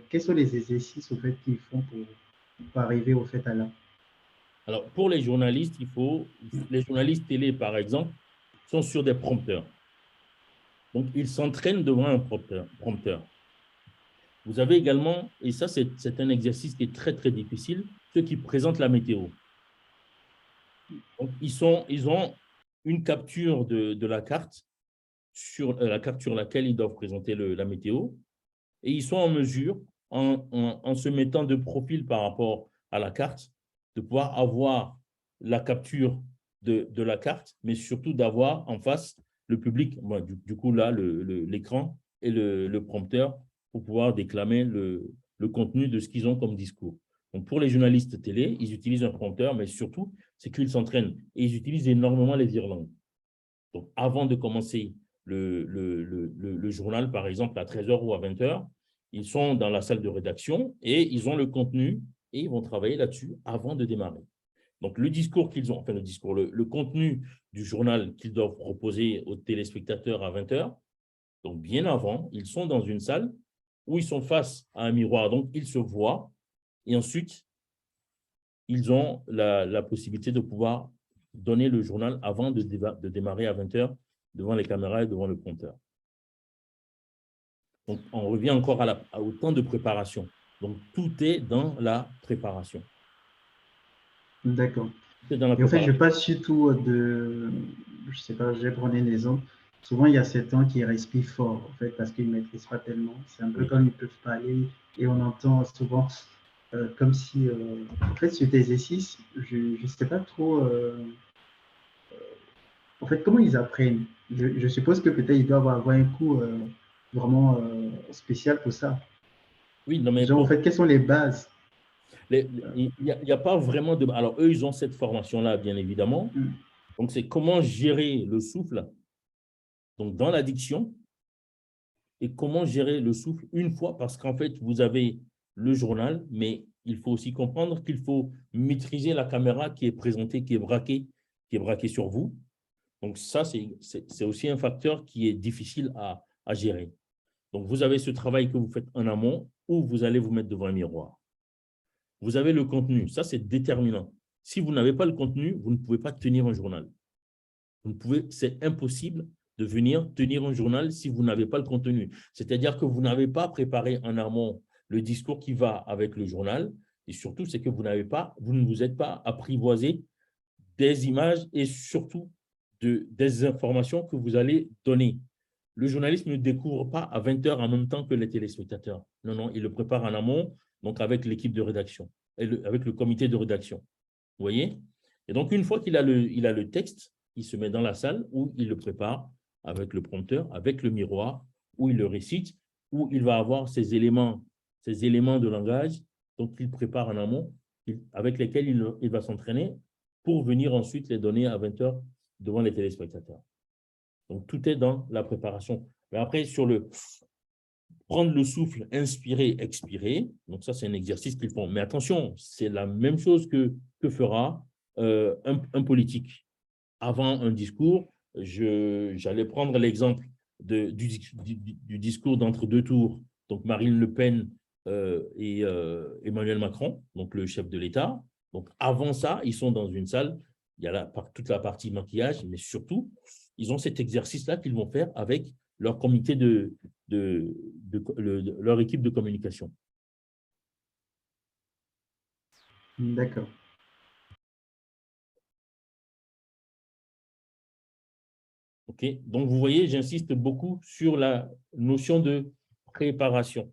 quels sont les exercices au fait qu'ils font pour arriver au fait à là. Alors, pour les journalistes, les journalistes télé, par exemple, sont sur des prompteurs. Donc, ils s'entraînent devant un prompteur. Vous avez également, et ça, c'est un exercice qui est très, très difficile, ceux qui présentent la météo. Donc, ils ont une capture de la carte sur la carte sur laquelle ils doivent présenter la météo, et ils sont en mesure, en se mettant de profil par rapport à la carte, de pouvoir avoir la capture de la carte, mais surtout d'avoir en face le public, du coup là, l'écran et le prompteur pour pouvoir déclamer le contenu de ce qu'ils ont comme discours. Donc, pour les journalistes télé, ils utilisent un prompteur, mais surtout, c'est qu'ils s'entraînent et ils utilisent énormément les virlangues. Donc, avant de commencer le journal, par exemple, à 13h ou à 20h, ils sont dans la salle de rédaction et ils ont le contenu et ils vont travailler là-dessus avant de démarrer. Donc, le discours qu'ils ont, enfin le contenu du journal qu'ils doivent proposer aux téléspectateurs à 20h, donc bien avant, ils sont dans une salle où ils sont face à un miroir, donc ils se voient et ensuite, ils ont la possibilité de pouvoir donner le journal avant de démarrer à 20h devant les caméras et devant le compteur. Donc, on revient encore au temps de préparation. Donc, tout est dans la préparation. D'accord. Et en fait, je passe surtout je sais pas, je vais prendre un exemple. Souvent, il y a certains qui respirent fort, en fait, parce qu'ils ne maîtrisent pas tellement. C'est un peu comme ils peuvent parler et on entend souvent comme si, en fait, cet exercice, je ne sais pas trop, en fait, comment ils apprennent. Je suppose que peut-être ils doivent avoir un cours vraiment spécial pour ça. Oui, non, mais genre, en fait, quelles sont les bases? Il n'y a pas vraiment de… Alors, eux, ils ont cette formation-là, bien évidemment. Donc, c'est comment gérer le souffle donc dans l'addiction et comment gérer le souffle une fois, parce qu'en fait, vous avez le journal, mais il faut aussi comprendre qu'il faut maîtriser la caméra qui est présentée, qui est braquée sur vous. Donc, ça, c'est aussi un facteur qui est difficile à gérer. Donc, vous avez ce travail que vous faites en amont où vous allez vous mettre devant un miroir. Vous avez le contenu. Ça, c'est déterminant. Si vous n'avez pas le contenu, vous ne pouvez pas tenir un journal. C'est impossible de venir tenir un journal si vous n'avez pas le contenu. C'est-à-dire que vous n'avez pas préparé en amont le discours qui va avec le journal. Et surtout, c'est que vous ne vous êtes pas apprivoisé des images et surtout des informations que vous allez donner. Le journaliste ne découvre pas à 20h en même temps que les téléspectateurs. Non, non, il le prépare en amont, donc avec l'équipe de rédaction, avec le comité de rédaction. Vous voyez? Et donc, une fois qu'il a le texte, il se met dans la salle où il le prépare avec le prompteur, avec le miroir, où il le récite, où il va avoir ces éléments de langage, donc il prépare en amont, avec lesquels il va s'entraîner pour venir ensuite les donner à 20h devant les téléspectateurs. Donc, tout est dans la préparation. Mais après, sur prendre le souffle, inspirer, expirer, donc ça, c'est un exercice qu'ils font. Mais attention, c'est la même chose que fera un politique. Avant un discours, j'allais prendre l'exemple du discours d'entre deux tours, donc Marine Le Pen et Emmanuel Macron, donc le chef de l'État. Donc, avant ça, ils sont dans une salle, il y a toute la partie maquillage, mais surtout, ils ont cet exercice-là qu'ils vont faire avec leur comité leur équipe de communication. D'accord. OK. Donc, vous voyez, j'insiste beaucoup sur la notion de préparation.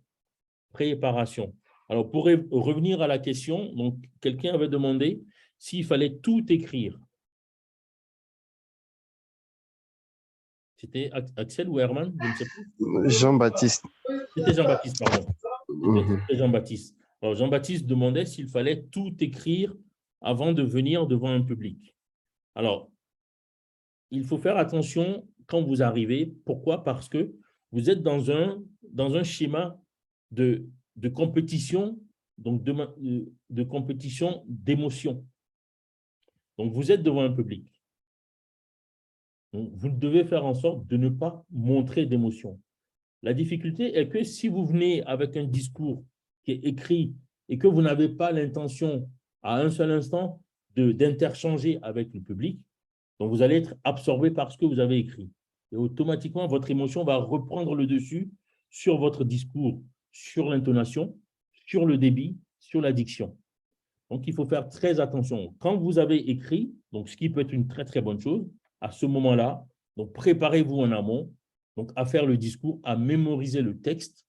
Préparation. Alors, pour revenir à la question, donc quelqu'un avait demandé s'il fallait tout écrire. C'était Axel ou Herman? Je ne sais plus. Jean-Baptiste. C'était Jean-Baptiste, pardon. C'était Jean-Baptiste. Alors, Jean-Baptiste demandait s'il fallait tout écrire avant de venir devant un public. Alors, il faut faire attention quand vous arrivez. Pourquoi? Parce que vous êtes dans un schéma de compétition, donc de compétition d'émotion. Donc, vous êtes devant un public. Donc, vous devez faire en sorte de ne pas montrer d'émotion. La difficulté est que si vous venez avec un discours qui est écrit et que vous n'avez pas l'intention à un seul instant d'interchanger avec le public, donc vous allez être absorbé par ce que vous avez écrit. Et automatiquement, votre émotion va reprendre le dessus sur votre discours, sur l'intonation, sur le débit, sur la diction. Donc, il faut faire très attention. Quand vous avez écrit, donc ce qui peut être une très, très bonne chose, à ce moment-là, donc préparez-vous en amont donc à faire le discours, à mémoriser le texte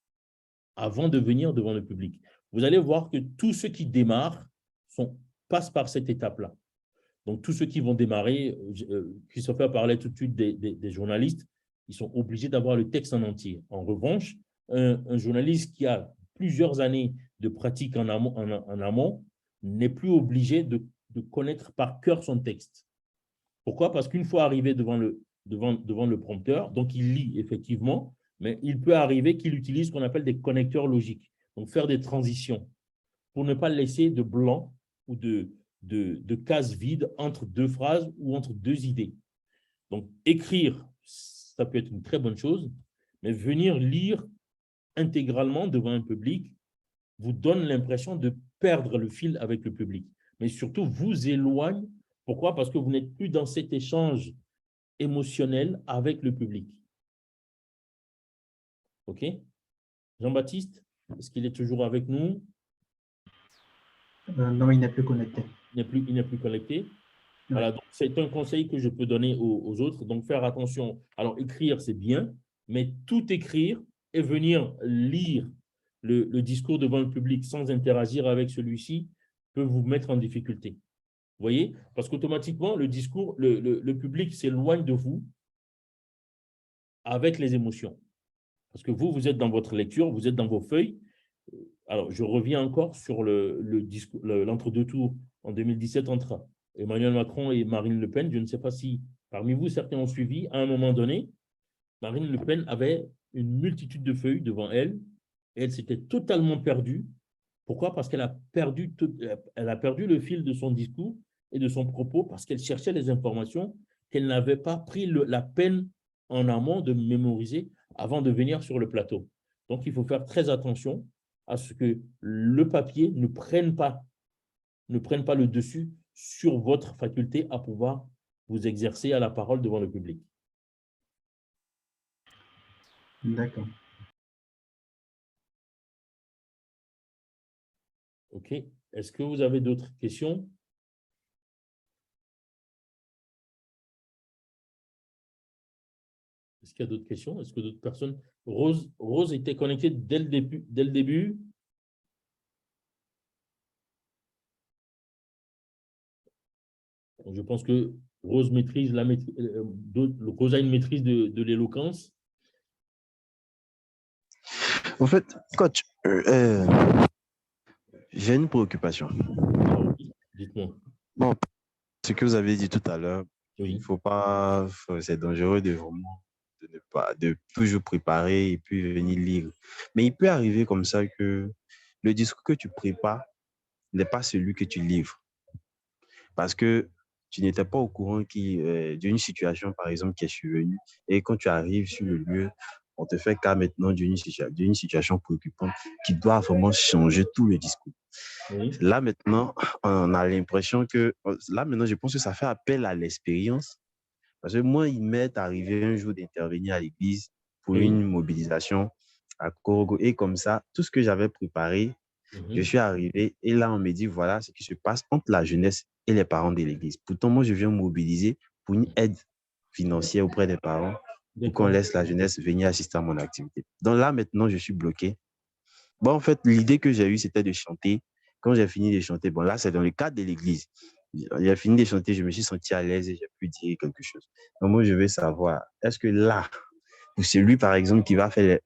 avant de venir devant le public. Vous allez voir que tous ceux qui démarrent passent par cette étape-là. Donc, tous ceux qui vont démarrer, Christopher parlait tout de suite des journalistes, ils sont obligés d'avoir le texte en entier. En revanche, un journaliste qui a plusieurs années de pratique en amont n'est plus obligé de connaître par cœur son texte. Pourquoi? Parce qu'une fois arrivé devant le prompteur, donc il lit effectivement, mais il peut arriver qu'il utilise ce qu'on appelle des connecteurs logiques, donc faire des transitions pour ne pas laisser de blanc ou de cases vides entre deux phrases ou entre deux idées. Donc, écrire, ça peut être une très bonne chose, mais venir lire intégralement devant un public vous donne l'impression de perdre le fil avec le public, mais surtout vous éloigne. Pourquoi? Parce que vous n'êtes plus dans cet échange émotionnel avec le public. OK? Jean-Baptiste, est-ce qu'il est toujours avec nous? Non, il n'est plus connecté. Il n'est plus connecté. Voilà, donc c'est un conseil que je peux donner aux autres. Donc, faire attention. Alors, écrire, c'est bien, mais tout écrire et venir lire le discours devant le public sans interagir avec celui-ci peut vous mettre en difficulté. Vous voyez? Parce qu'automatiquement, le discours, le public s'éloigne de vous avec les émotions. Parce que vous êtes dans votre lecture, vous êtes dans vos feuilles. Alors, je reviens encore sur l'entre-deux tours en 2017 entre Emmanuel Macron et Marine Le Pen. Je ne sais pas si parmi vous, certains ont suivi. À un moment donné, Marine Le Pen avait une multitude de feuilles devant elle et elle s'était totalement perdue. Pourquoi? Parce qu'elle a perdu le fil de son discours et de son propos parce qu'elle cherchait les informations qu'elle n'avait pas pris la peine en amont de mémoriser avant de venir sur le plateau. Donc, il faut faire très attention à ce que le papier ne prenne pas le dessus sur votre faculté à pouvoir vous exercer à la parole devant le public. D'accord. OK. Est-ce que vous avez d'autres questions? Est-ce qu'il y a d'autres questions? Est-ce que d'autres personnes… Rose était connectée dès le début. Donc, je pense que Rose maîtrise Rose a une maîtrise de l'éloquence. En fait, coach, j'ai une préoccupation. Dites-moi. Bon, ce que vous avez dit tout à l'heure, oui. Il ne faut pas, c'est dangereux de toujours préparer et puis venir lire. Mais il peut arriver comme ça que le discours que tu prépares n'est pas celui que tu livres. Parce que tu n'étais pas au courant d'une situation, par exemple, qui est survenue. Et quand tu arrives sur le lieu, on te fait cas maintenant d'une situation préoccupante qui doit vraiment changer tout le discours. Oui. Là, maintenant, on a l'impression que… Là, maintenant, je pense que ça fait appel à l'expérience. Parce que moi, il m'est arrivé un jour d'intervenir à l'église pour une mobilisation à Korogo. Et comme ça, tout ce que j'avais préparé, je suis arrivé et là, on me dit, voilà ce qui se passe entre la jeunesse et les parents de l'église. Pourtant, moi, je viens mobiliser pour une aide financière auprès des parents pour qu'on laisse la jeunesse venir assister à mon activité. Donc là, maintenant, je suis bloqué. Bon, en fait, l'idée que j'ai eue, c'était de chanter. Quand j'ai fini de chanter, bon, là, c'est dans le cadre de l'église. J'ai fini de chanter, je me suis senti à l'aise et j'ai pu dire quelque chose. Donc, moi, je veux savoir, est-ce que là, pour celui, par exemple, qui va faire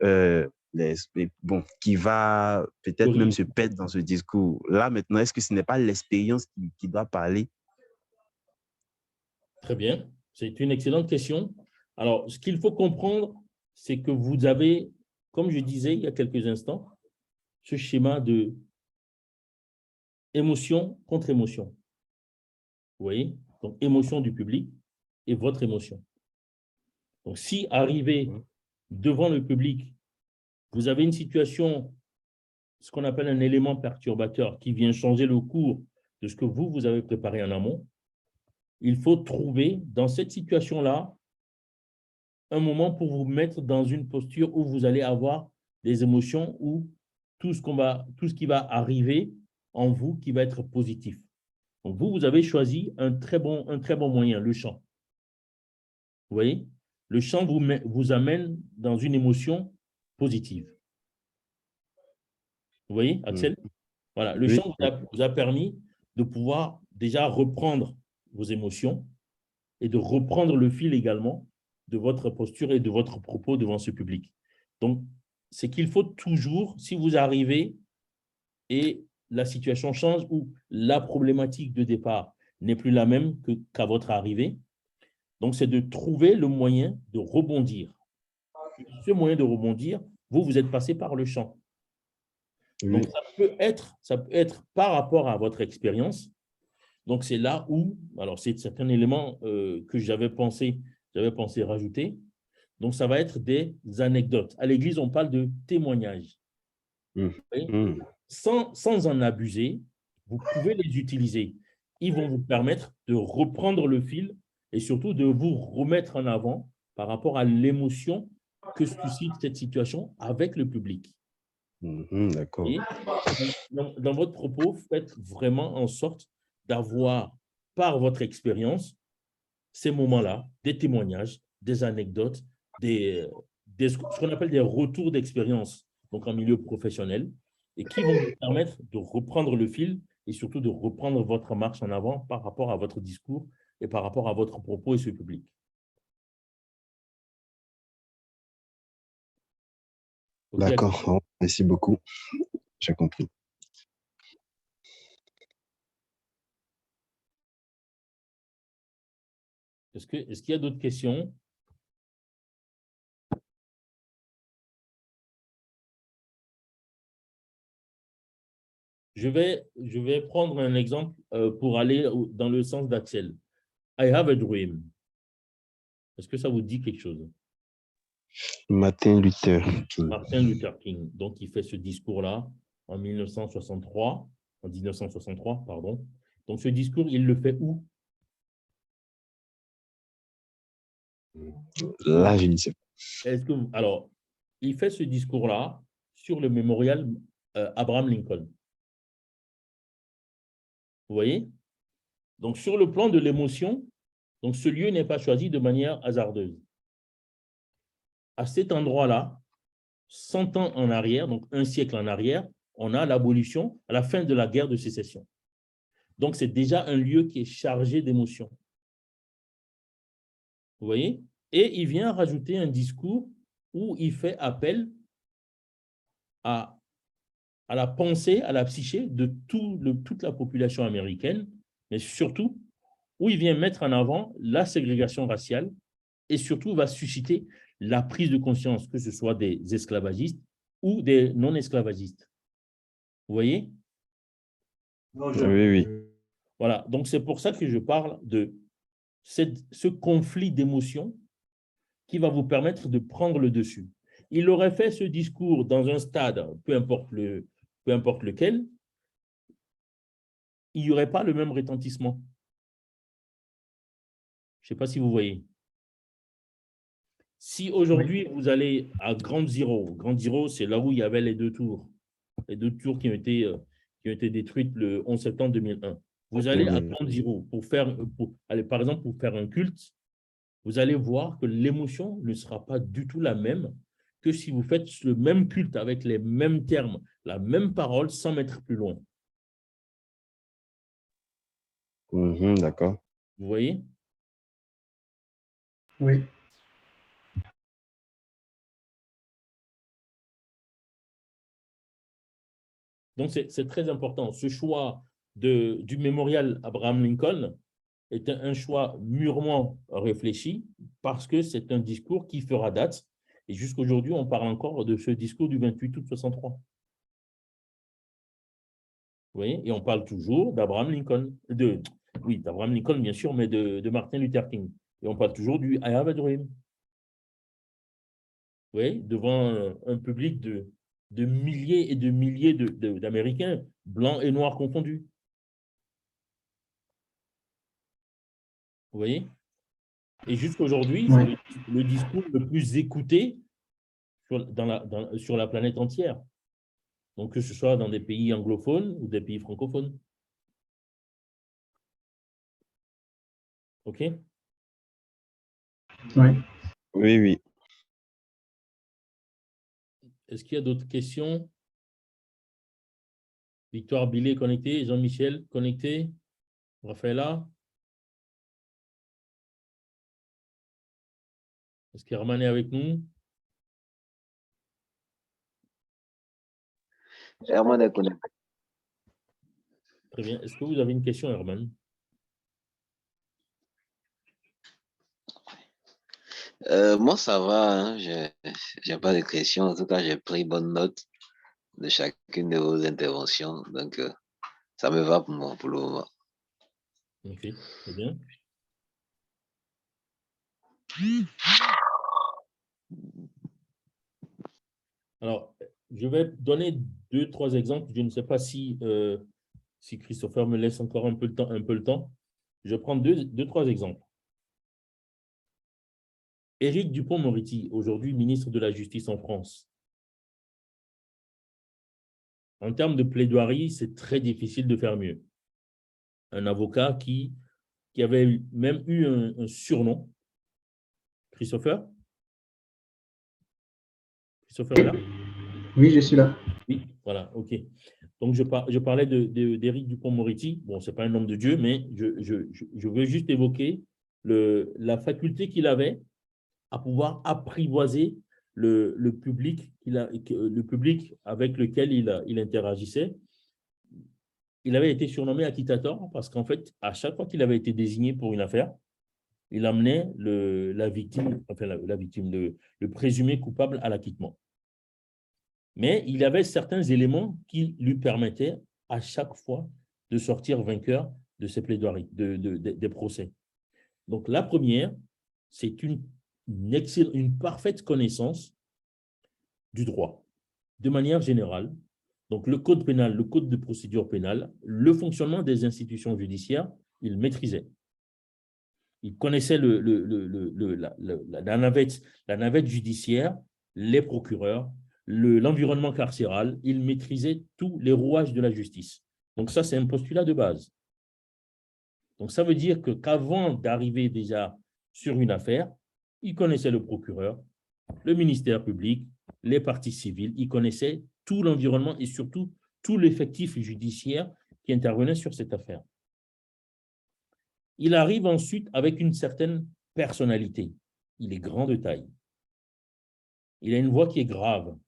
qui va peut-être même se perdre dans ce discours, là, maintenant, est-ce que ce n'est pas l'expérience qui doit parler? Très bien. C'est une excellente question. Alors, ce qu'il faut comprendre, c'est que vous avez, comme je disais il y a quelques instants, ce schéma de émotion contre émotion. Vous voyez? Donc, émotion du public et votre émotion. Donc, si arrivé devant le public, vous avez une situation, ce qu'on appelle un élément perturbateur qui vient changer le cours de ce que vous avez préparé en amont, il faut trouver dans cette situation-là un moment pour vous mettre dans une posture où vous allez avoir des émotions ou tout ce qui va arriver en vous qui va être positif. Donc, vous avez choisi un très bon moyen, le chant. Vous voyez? le chant vous amène dans une émotion positive. Vous voyez, Axel? Voilà, le Oui. chant vous a permis de pouvoir déjà reprendre vos émotions et de reprendre le fil également de votre posture et de votre propos devant ce public. Donc, c'est qu'il faut toujours, si vous arrivez et la situation change ou la problématique de départ n'est plus la même qu'à votre arrivée, donc c'est de trouver le moyen de rebondir. Ce moyen de rebondir, vous êtes passé par le chant. Oui. Donc, ça peut être par rapport à votre expérience. Donc, c'est là où, alors c'est un élément que j'avais pensé rajouter. Donc, ça va être des anecdotes. À l'église, on parle de témoignages. Sans en abuser, vous pouvez les utiliser. Ils vont vous permettre de reprendre le fil et surtout de vous remettre en avant par rapport à l'émotion que suscite cette situation avec le public. D'accord. Et dans votre propos, faites vraiment en sorte d'avoir, par votre expérience, ces moments-là, des témoignages, des anecdotes, ce qu'on appelle des retours d'expérience, donc en milieu professionnel, et qui vont vous permettre de reprendre le fil et surtout de reprendre votre marche en avant par rapport à votre discours et par rapport à votre propos et ce public. Okay. D'accord, merci beaucoup. J'ai compris. Est-ce qu'il y a d'autres questions? Je vais prendre un exemple pour aller dans le sens d'Axel. I have a dream. Est-ce que ça vous dit quelque chose? Martin Luther King. Martin Luther King. Donc, il fait ce discours-là en 1963, pardon. Donc, ce discours, il le fait où? Là, je ne sais pas. Alors, il fait ce discours-là sur le mémorial Abraham Lincoln. Vous voyez? Donc, sur le plan de l'émotion, donc ce lieu n'est pas choisi de manière hasardeuse. À cet endroit-là, 100 ans en arrière, donc un siècle en arrière, on a l'abolition à la fin de la guerre de sécession. Donc, c'est déjà un lieu qui est chargé d'émotions. Vous voyez? Et il vient rajouter un discours où il fait appel à la pensée, à la psyché de toute la population américaine, mais surtout où il vient mettre en avant la ségrégation raciale et surtout va susciter la prise de conscience, que ce soit des esclavagistes ou des non-esclavagistes. Vous voyez? Oui. Voilà, donc c'est pour ça que je parle de ce conflit d'émotions qui va vous permettre de prendre le dessus. Il aurait fait ce discours dans un stade, peu importe lequel, il n'y aurait pas le même retentissement. Je ne sais pas si vous voyez. Si aujourd'hui, vous allez à Ground Zero, c'est là où il y avait les deux tours qui ont été détruites le 11 septembre 2001. Vous allez à Ground Zero par exemple, pour faire un culte, vous allez voir que l'émotion ne sera pas du tout la même que si vous faites le même culte avec les mêmes termes, la même parole, sans mettre plus loin. D'accord. Vous voyez? Oui. Donc, c'est très important. Ce choix du mémorial Abraham Lincoln est un choix mûrement réfléchi parce que c'est un discours qui fera date. Et jusqu'aujourd'hui, on parle encore de ce discours du 28 août 63. Vous voyez? Et on parle toujours d'Abraham Lincoln. D'Abraham Lincoln, bien sûr, mais de Martin Luther King. Et on parle toujours du I have a dream. Vous voyez? Devant un public de milliers et de milliers d'Américains, blancs et noirs confondus. Vous voyez? Et jusqu'aujourd'hui, c'est le discours le plus écouté sur la planète entière. Donc, que ce soit dans des pays anglophones ou des pays francophones. OK? Oui. Oui, oui. Est-ce qu'il y a d'autres questions? Victoire Billet connecté, Jean-Michel connecté, Raphaëla? Est-ce qu'Herman est avec nous? Herman est connecté. Très bien. Est-ce que vous avez une question, Herman? Moi, ça va. Hein. Je n'ai pas de questions. En tout cas, j'ai pris bonne note de chacune de vos interventions. Donc, ça me va pour moi, pour le moment. Ok, très bien. Alors, je vais donner 2-3 exemples. Je ne sais pas si Christopher me laisse encore un peu le temps. Je prends 2-3 exemples. Éric Dupond-Moretti, aujourd'hui ministre de la Justice en France. En termes de plaidoirie, c'est très difficile de faire mieux. Un avocat qui avait même eu un surnom. Christopher? Christopher est là? Oui, je suis là. Oui, voilà, ok. Donc, je parlais d'Éric Dupond-Moretti. Bon, ce n'est pas un homme de Dieu, mais je veux juste évoquer la faculté qu'il avait à pouvoir apprivoiser le public avec lequel il interagissait. Il avait été surnommé acquittator parce qu'en fait, à chaque fois qu'il avait été désigné pour une affaire, il amenait la victime, enfin le présumé coupable à l'acquittement. Mais il y avait certains éléments qui lui permettaient à chaque fois de sortir vainqueur de ses plaidoiries, des procès. Donc, la première, c'est une parfaite connaissance du droit, de manière générale. Donc, le code pénal, le code de procédure pénale, le fonctionnement des institutions judiciaires, il maîtrisait. Il connaissait la navette judiciaire, les procureurs, l'environnement carcéral. Il maîtrisait tous les rouages de la justice. Donc, ça, c'est un postulat de base. Donc, ça veut dire qu'avant d'arriver déjà sur une affaire, il connaissait le procureur, le ministère public, les parties civiles. Il connaissait tout l'environnement et surtout tout l'effectif judiciaire qui intervenait sur cette affaire. Il arrive ensuite avec une certaine personnalité. Il est grand de taille. Il a une voix qui est grave.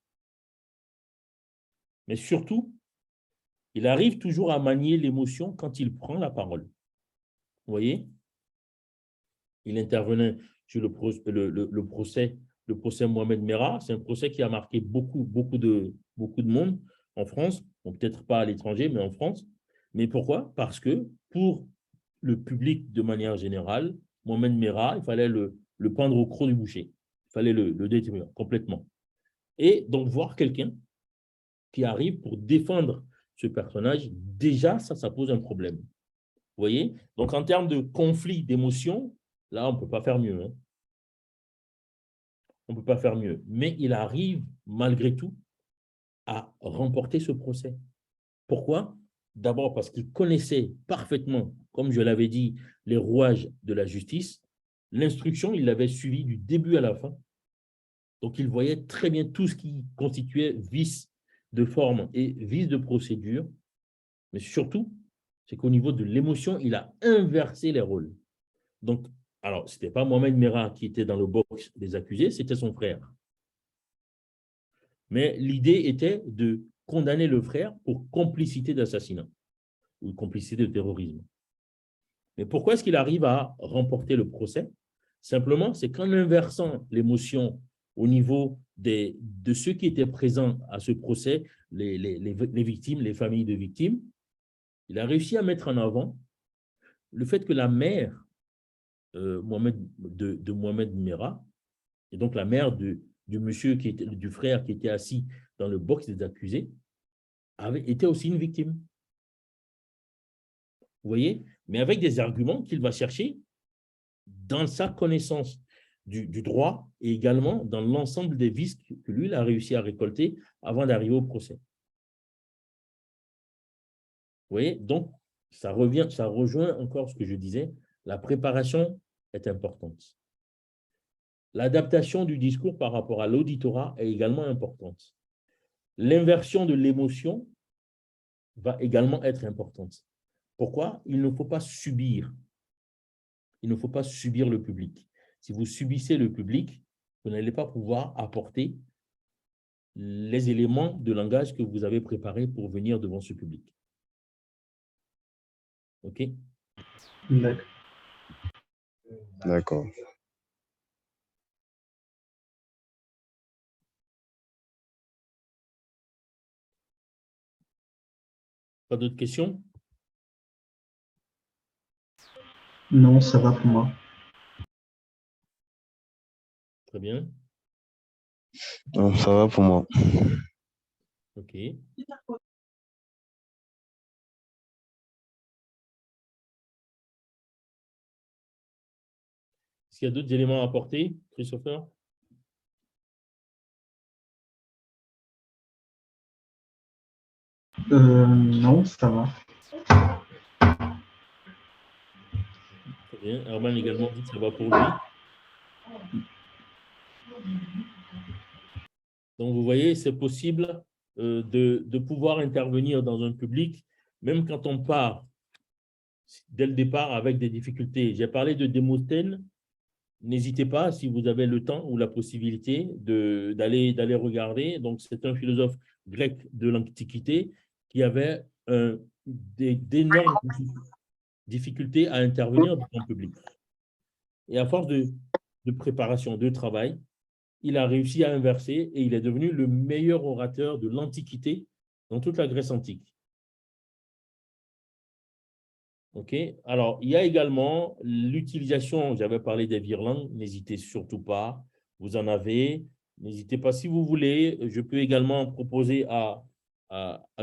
Mais surtout, il arrive toujours à manier l'émotion quand il prend la parole. Vous voyez? Il intervenait sur le procès Mohamed Merah. C'est un procès qui a marqué beaucoup de monde en France. Bon, peut-être pas à l'étranger, mais en France. Mais pourquoi? Parce que pour le public de manière générale, Mohamed Merah, il fallait le pendre au croc du boucher. Il fallait le détruire complètement. Et donc, voir quelqu'un qui arrive pour défendre ce personnage, déjà, ça pose un problème. Vous voyez? Donc, en termes de conflit d'émotions, là, on ne peut pas faire mieux. Hein. On ne peut pas faire mieux. Mais il arrive, malgré tout, à remporter ce procès. Pourquoi? D'abord parce qu'il connaissait parfaitement, comme je l'avais dit, les rouages de la justice. L'instruction, il l'avait suivie du début à la fin. Donc, il voyait très bien tout ce qui constituait vice de forme et vice de procédure. Mais surtout, c'est qu'au niveau de l'émotion, il a inversé les rôles. Donc, alors, ce n'était pas Mohamed Merah qui était dans le box des accusés, c'était son frère. Mais l'idée était de condamner le frère pour complicité d'assassinat ou complicité de terrorisme. Mais pourquoi est-ce qu'il arrive à remporter le procès? Simplement, c'est qu'en inversant l'émotion au niveau de ceux qui étaient présents à ce procès, les victimes, les familles de victimes, il a réussi à mettre en avant le fait que la mère de Mohamed Merah, et donc la mère du frère qui était assis dans le box des accusés, était aussi une victime. Vous voyez? Mais avec des arguments qu'il va chercher dans sa connaissance du droit et également dans l'ensemble des vices que lui, il a réussi à récolter avant d'arriver au procès. Vous voyez? Donc, ça rejoint encore ce que je disais, la préparation est importante. L'adaptation du discours par rapport à l'auditorat est également importante. L'inversion de l'émotion va également être importante. Pourquoi? Il ne faut pas subir. Il ne faut pas subir le public. Si vous subissez le public, vous n'allez pas pouvoir apporter les éléments de langage que vous avez préparés pour venir devant ce public. OK? D'accord. D'accord. Pas d'autres questions? Non, ça va pour moi. Très bien. Non, ça va pour moi. OK. Est-ce qu'il y a d'autres éléments à apporter, Christopher? Non, ça va. Très bien. Herman également dit que ça va pour lui. Donc, vous voyez, c'est possible de pouvoir intervenir dans un public, même quand on part dès le départ avec des difficultés. J'ai parlé de Démosthène. N'hésitez pas, si vous avez le temps ou la possibilité, d'aller regarder. Donc, c'est un philosophe grec de l'Antiquité qui avait d'énormes difficultés à intervenir dans le public. Et à force de préparation, de travail, il a réussi à inverser et il est devenu le meilleur orateur de l'Antiquité dans toute la Grèce antique. OK? Alors, il y a également l'utilisation, j'avais parlé des virelangues, n'hésitez surtout pas, vous en avez, n'hésitez pas si vous voulez, je peux également proposer à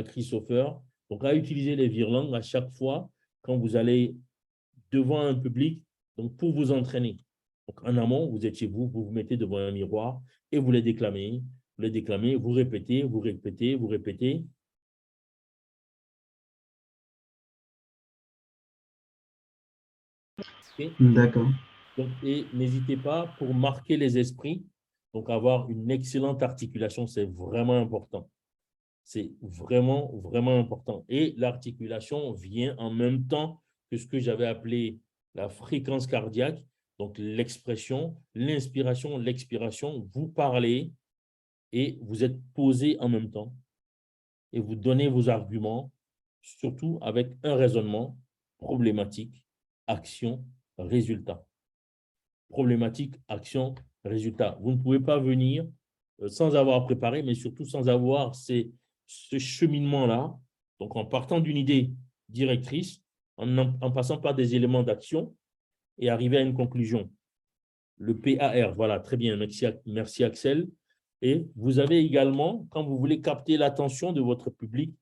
Christopher, donc à utiliser les virelangues à chaque fois quand vous allez devant un public, donc pour vous entraîner. Donc en amont, vous êtes chez vous, vous vous mettez devant un miroir et vous les déclamez, vous répétez, vous répétez, vous répétez. Okay. D'accord. Et n'hésitez pas pour marquer les esprits, donc avoir une excellente articulation, c'est vraiment important. C'est vraiment, vraiment important. Et l'articulation vient en même temps que ce que j'avais appelé la fréquence cardiaque, donc l'expression, l'inspiration, l'expiration. Vous parlez et vous êtes posé en même temps et vous donnez vos arguments, surtout avec un raisonnement problématique, action, résultat. Problématique, action, résultat. Vous ne pouvez pas venir sans avoir préparé, mais surtout sans avoir ce cheminement-là. Donc, en partant d'une idée directrice, en passant par des éléments d'action et arriver à une conclusion. Le PAR, voilà, très bien, merci Axel. Et vous avez également, quand vous voulez capter l'attention de votre public,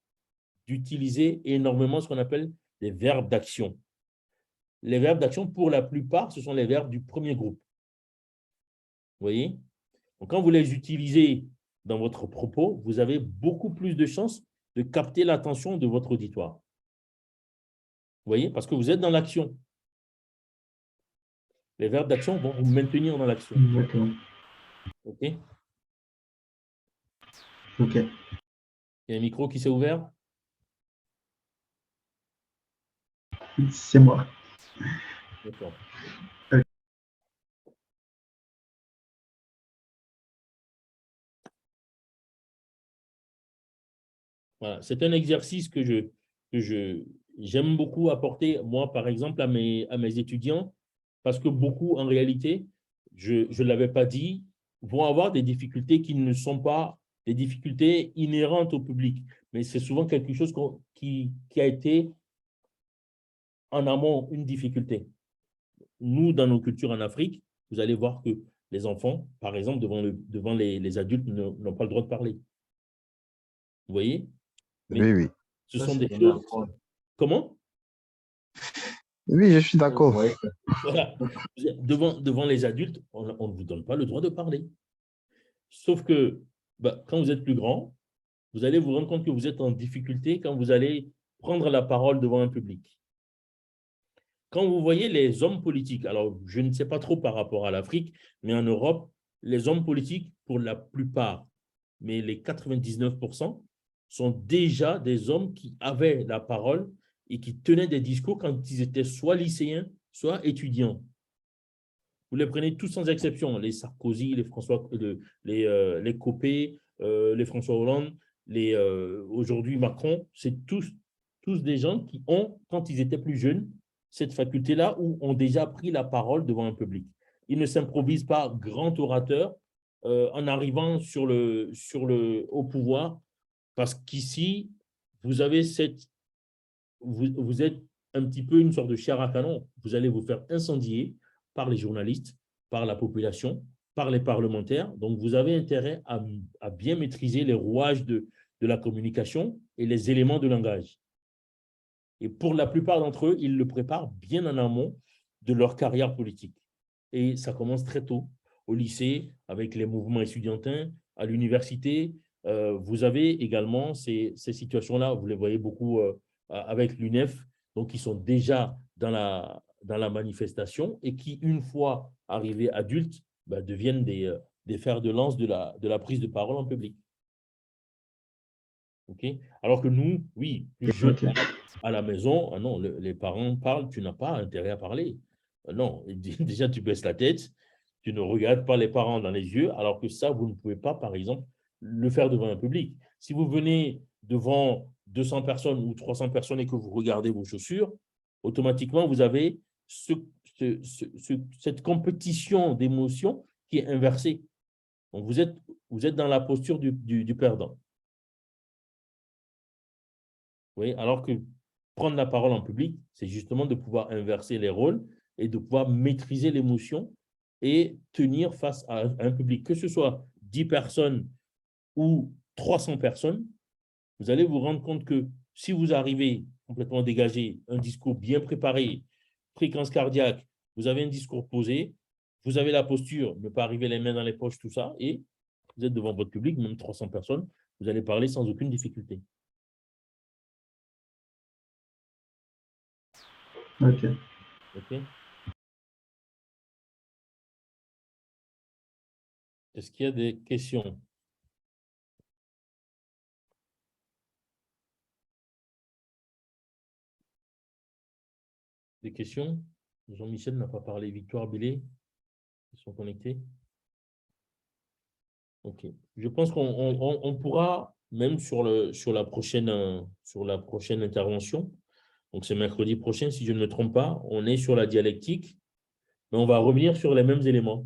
d'utiliser énormément ce qu'on appelle des verbes d'action. Les verbes d'action, pour la plupart, ce sont les verbes du premier groupe. Vous voyez? Donc, quand vous les utilisez dans votre propos, vous avez beaucoup plus de chances de capter l'attention de votre auditoire. Vous voyez? Parce que vous êtes dans l'action. Les verbes d'action vont vous maintenir dans l'action. D'accord. OK? OK. Il y a un micro qui s'est ouvert? C'est moi. D'accord. Voilà. C'est un exercice que j'aime beaucoup apporter, moi, par exemple, à mes étudiants, parce que beaucoup, en réalité, je ne l'avais pas dit, vont avoir des difficultés qui ne sont pas des difficultés inhérentes au public, mais c'est souvent quelque chose qui a été en amont une difficulté. Nous, dans nos cultures en Afrique, vous allez voir que les enfants, par exemple, devant les adultes, n'ont pas le droit de parler. Vous voyez? Mais oui, oui. Ce sont des choses… Comment? Oui, je suis d'accord. Voilà. Devant les adultes, on ne vous donne pas le droit de parler. Sauf que quand vous êtes plus grand, vous allez vous rendre compte que vous êtes en difficulté quand vous allez prendre la parole devant un public. quand vous voyez les hommes politiques, alors je ne sais pas trop par rapport à l'Afrique, mais en Europe, les hommes politiques, pour la plupart, mais les 99%, sont déjà des hommes qui avaient la parole et qui tenaient des discours quand ils étaient soit lycéens, soit étudiants. Vous les prenez tous sans exception, les Sarkozy, les François, les Copé, les François Hollande, aujourd'hui Macron, c'est tous des gens qui ont, quand ils étaient plus jeunes, cette faculté-là où ont déjà pris la parole devant un public. Ils ne s'improvisent pas grands orateurs en arrivant au pouvoir, parce qu'ici, vous avez vous êtes un petit peu une sorte de chair à canon. Vous allez vous faire incendier par les journalistes, par la population, par les parlementaires. Donc, vous avez intérêt à bien maîtriser les rouages de la communication et les éléments de langage. Et pour la plupart d'entre eux, ils le préparent bien en amont de leur carrière politique. Et ça commence très tôt, au lycée, avec les mouvements estudiantins, à l'université. Vous avez également ces situations-là, vous les voyez beaucoup avec l'UNEF, donc ils sont déjà dans la manifestation et qui, une fois arrivés adultes, deviennent des fers de lance de la prise de parole en public. Okay. Alors que nous, oui, plus jeunes à la maison, non, les parents parlent, tu n'as pas intérêt à parler. Non, déjà, tu baisses la tête, tu ne regardes pas les parents dans les yeux, alors que ça, vous ne pouvez pas, par exemple, le faire devant un public. Si vous venez devant 200 personnes ou 300 personnes et que vous regardez vos chaussures, automatiquement, vous avez cette compétition d'émotions qui est inversée. Donc, vous êtes dans la posture du perdant. Oui, alors que prendre la parole en public, c'est justement de pouvoir inverser les rôles et de pouvoir maîtriser l'émotion et tenir face à un public, que ce soit 10 personnes ou 300 personnes. Vous allez vous rendre compte que si vous arrivez complètement dégagé, un discours bien préparé, fréquence cardiaque, vous avez un discours posé, vous avez la posture, ne pas arriver les mains dans les poches, tout ça, et vous êtes devant votre public, même 300 personnes, vous allez parler sans aucune difficulté. Ok. OK. Est-ce qu'il y a des questions? Des questions? Jean-Michel n'a pas parlé. Victoire, Billet, ils sont connectés? OK. Je pense qu'on pourra, même sur la prochaine intervention, donc c'est mercredi prochain, si je ne me trompe pas, on est sur la dialectique, mais on va revenir sur les mêmes éléments.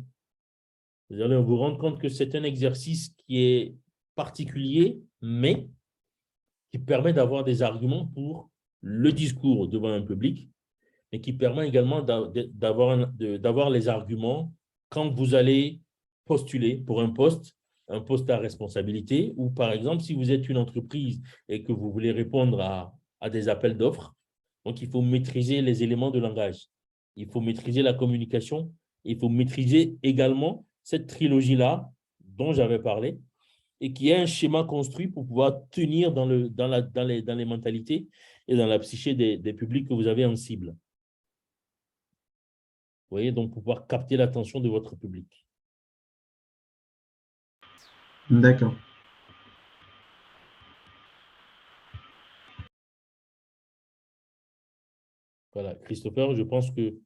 Vous allez vous rendre compte que c'est un exercice qui est particulier, mais qui permet d'avoir des arguments pour le discours devant un public, et qui permet également d'avoir les arguments quand vous allez postuler pour un poste à responsabilité, ou par exemple, si vous êtes une entreprise et que vous voulez répondre à des appels d'offres, donc il faut maîtriser les éléments de langage, il faut maîtriser la communication, il faut maîtriser également cette trilogie-là dont j'avais parlé, et qui est un schéma construit pour pouvoir tenir dans les mentalités et dans la psyché des publics que vous avez en cible. Vous voyez, donc pouvoir capter l'attention de votre public. D'accord. Voilà, Christopher, je pense que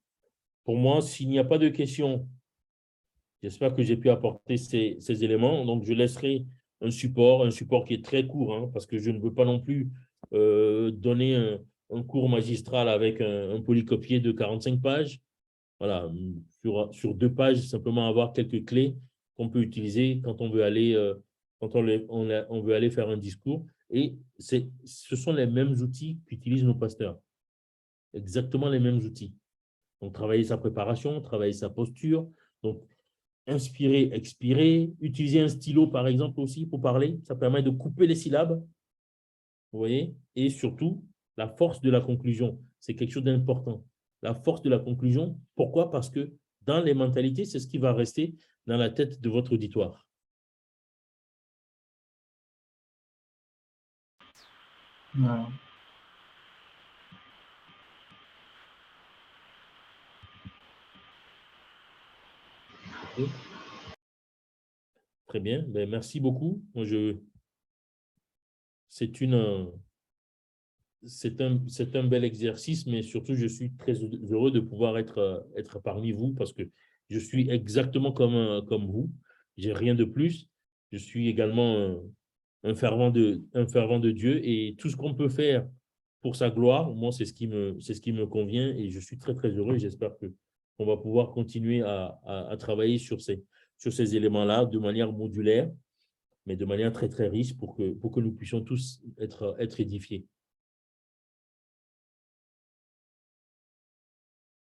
pour moi, s'il n'y a pas de questions, j'espère que j'ai pu apporter ces éléments. Donc, je laisserai un support qui est très court, hein, parce que je ne veux pas non plus donner un cours magistral avec un polycopié de 45 pages. Voilà, sur 2 pages, simplement avoir quelques clés qu'on peut utiliser quand on veut aller, on veut aller faire un discours. Et ce sont les mêmes outils qu'utilisent nos pasteurs. Exactement les mêmes outils. Donc, travailler sa préparation, travailler sa posture. Donc, inspirer, expirer. Utiliser un stylo, par exemple, aussi pour parler. Ça permet de couper les syllabes. Vous voyez? Et surtout, la force de la conclusion. C'est quelque chose d'important. La force de la conclusion, pourquoi? Parce que dans les mentalités, c'est ce qui va rester dans la tête de votre auditoire. Voilà. Ok. Très bien. Ben, merci beaucoup. Moi, c'est un bel exercice, mais surtout, je suis très heureux de pouvoir être parmi vous parce que je suis exactement comme vous. J'ai rien de plus. Je suis également un fervent de Dieu et tout ce qu'on peut faire pour sa gloire, moi, c'est ce qui me convient et je suis très, très heureux et j'espère qu'on va pouvoir continuer à travailler sur ces éléments-là de manière modulaire, mais de manière très, très riche pour que nous puissions tous être édifiés.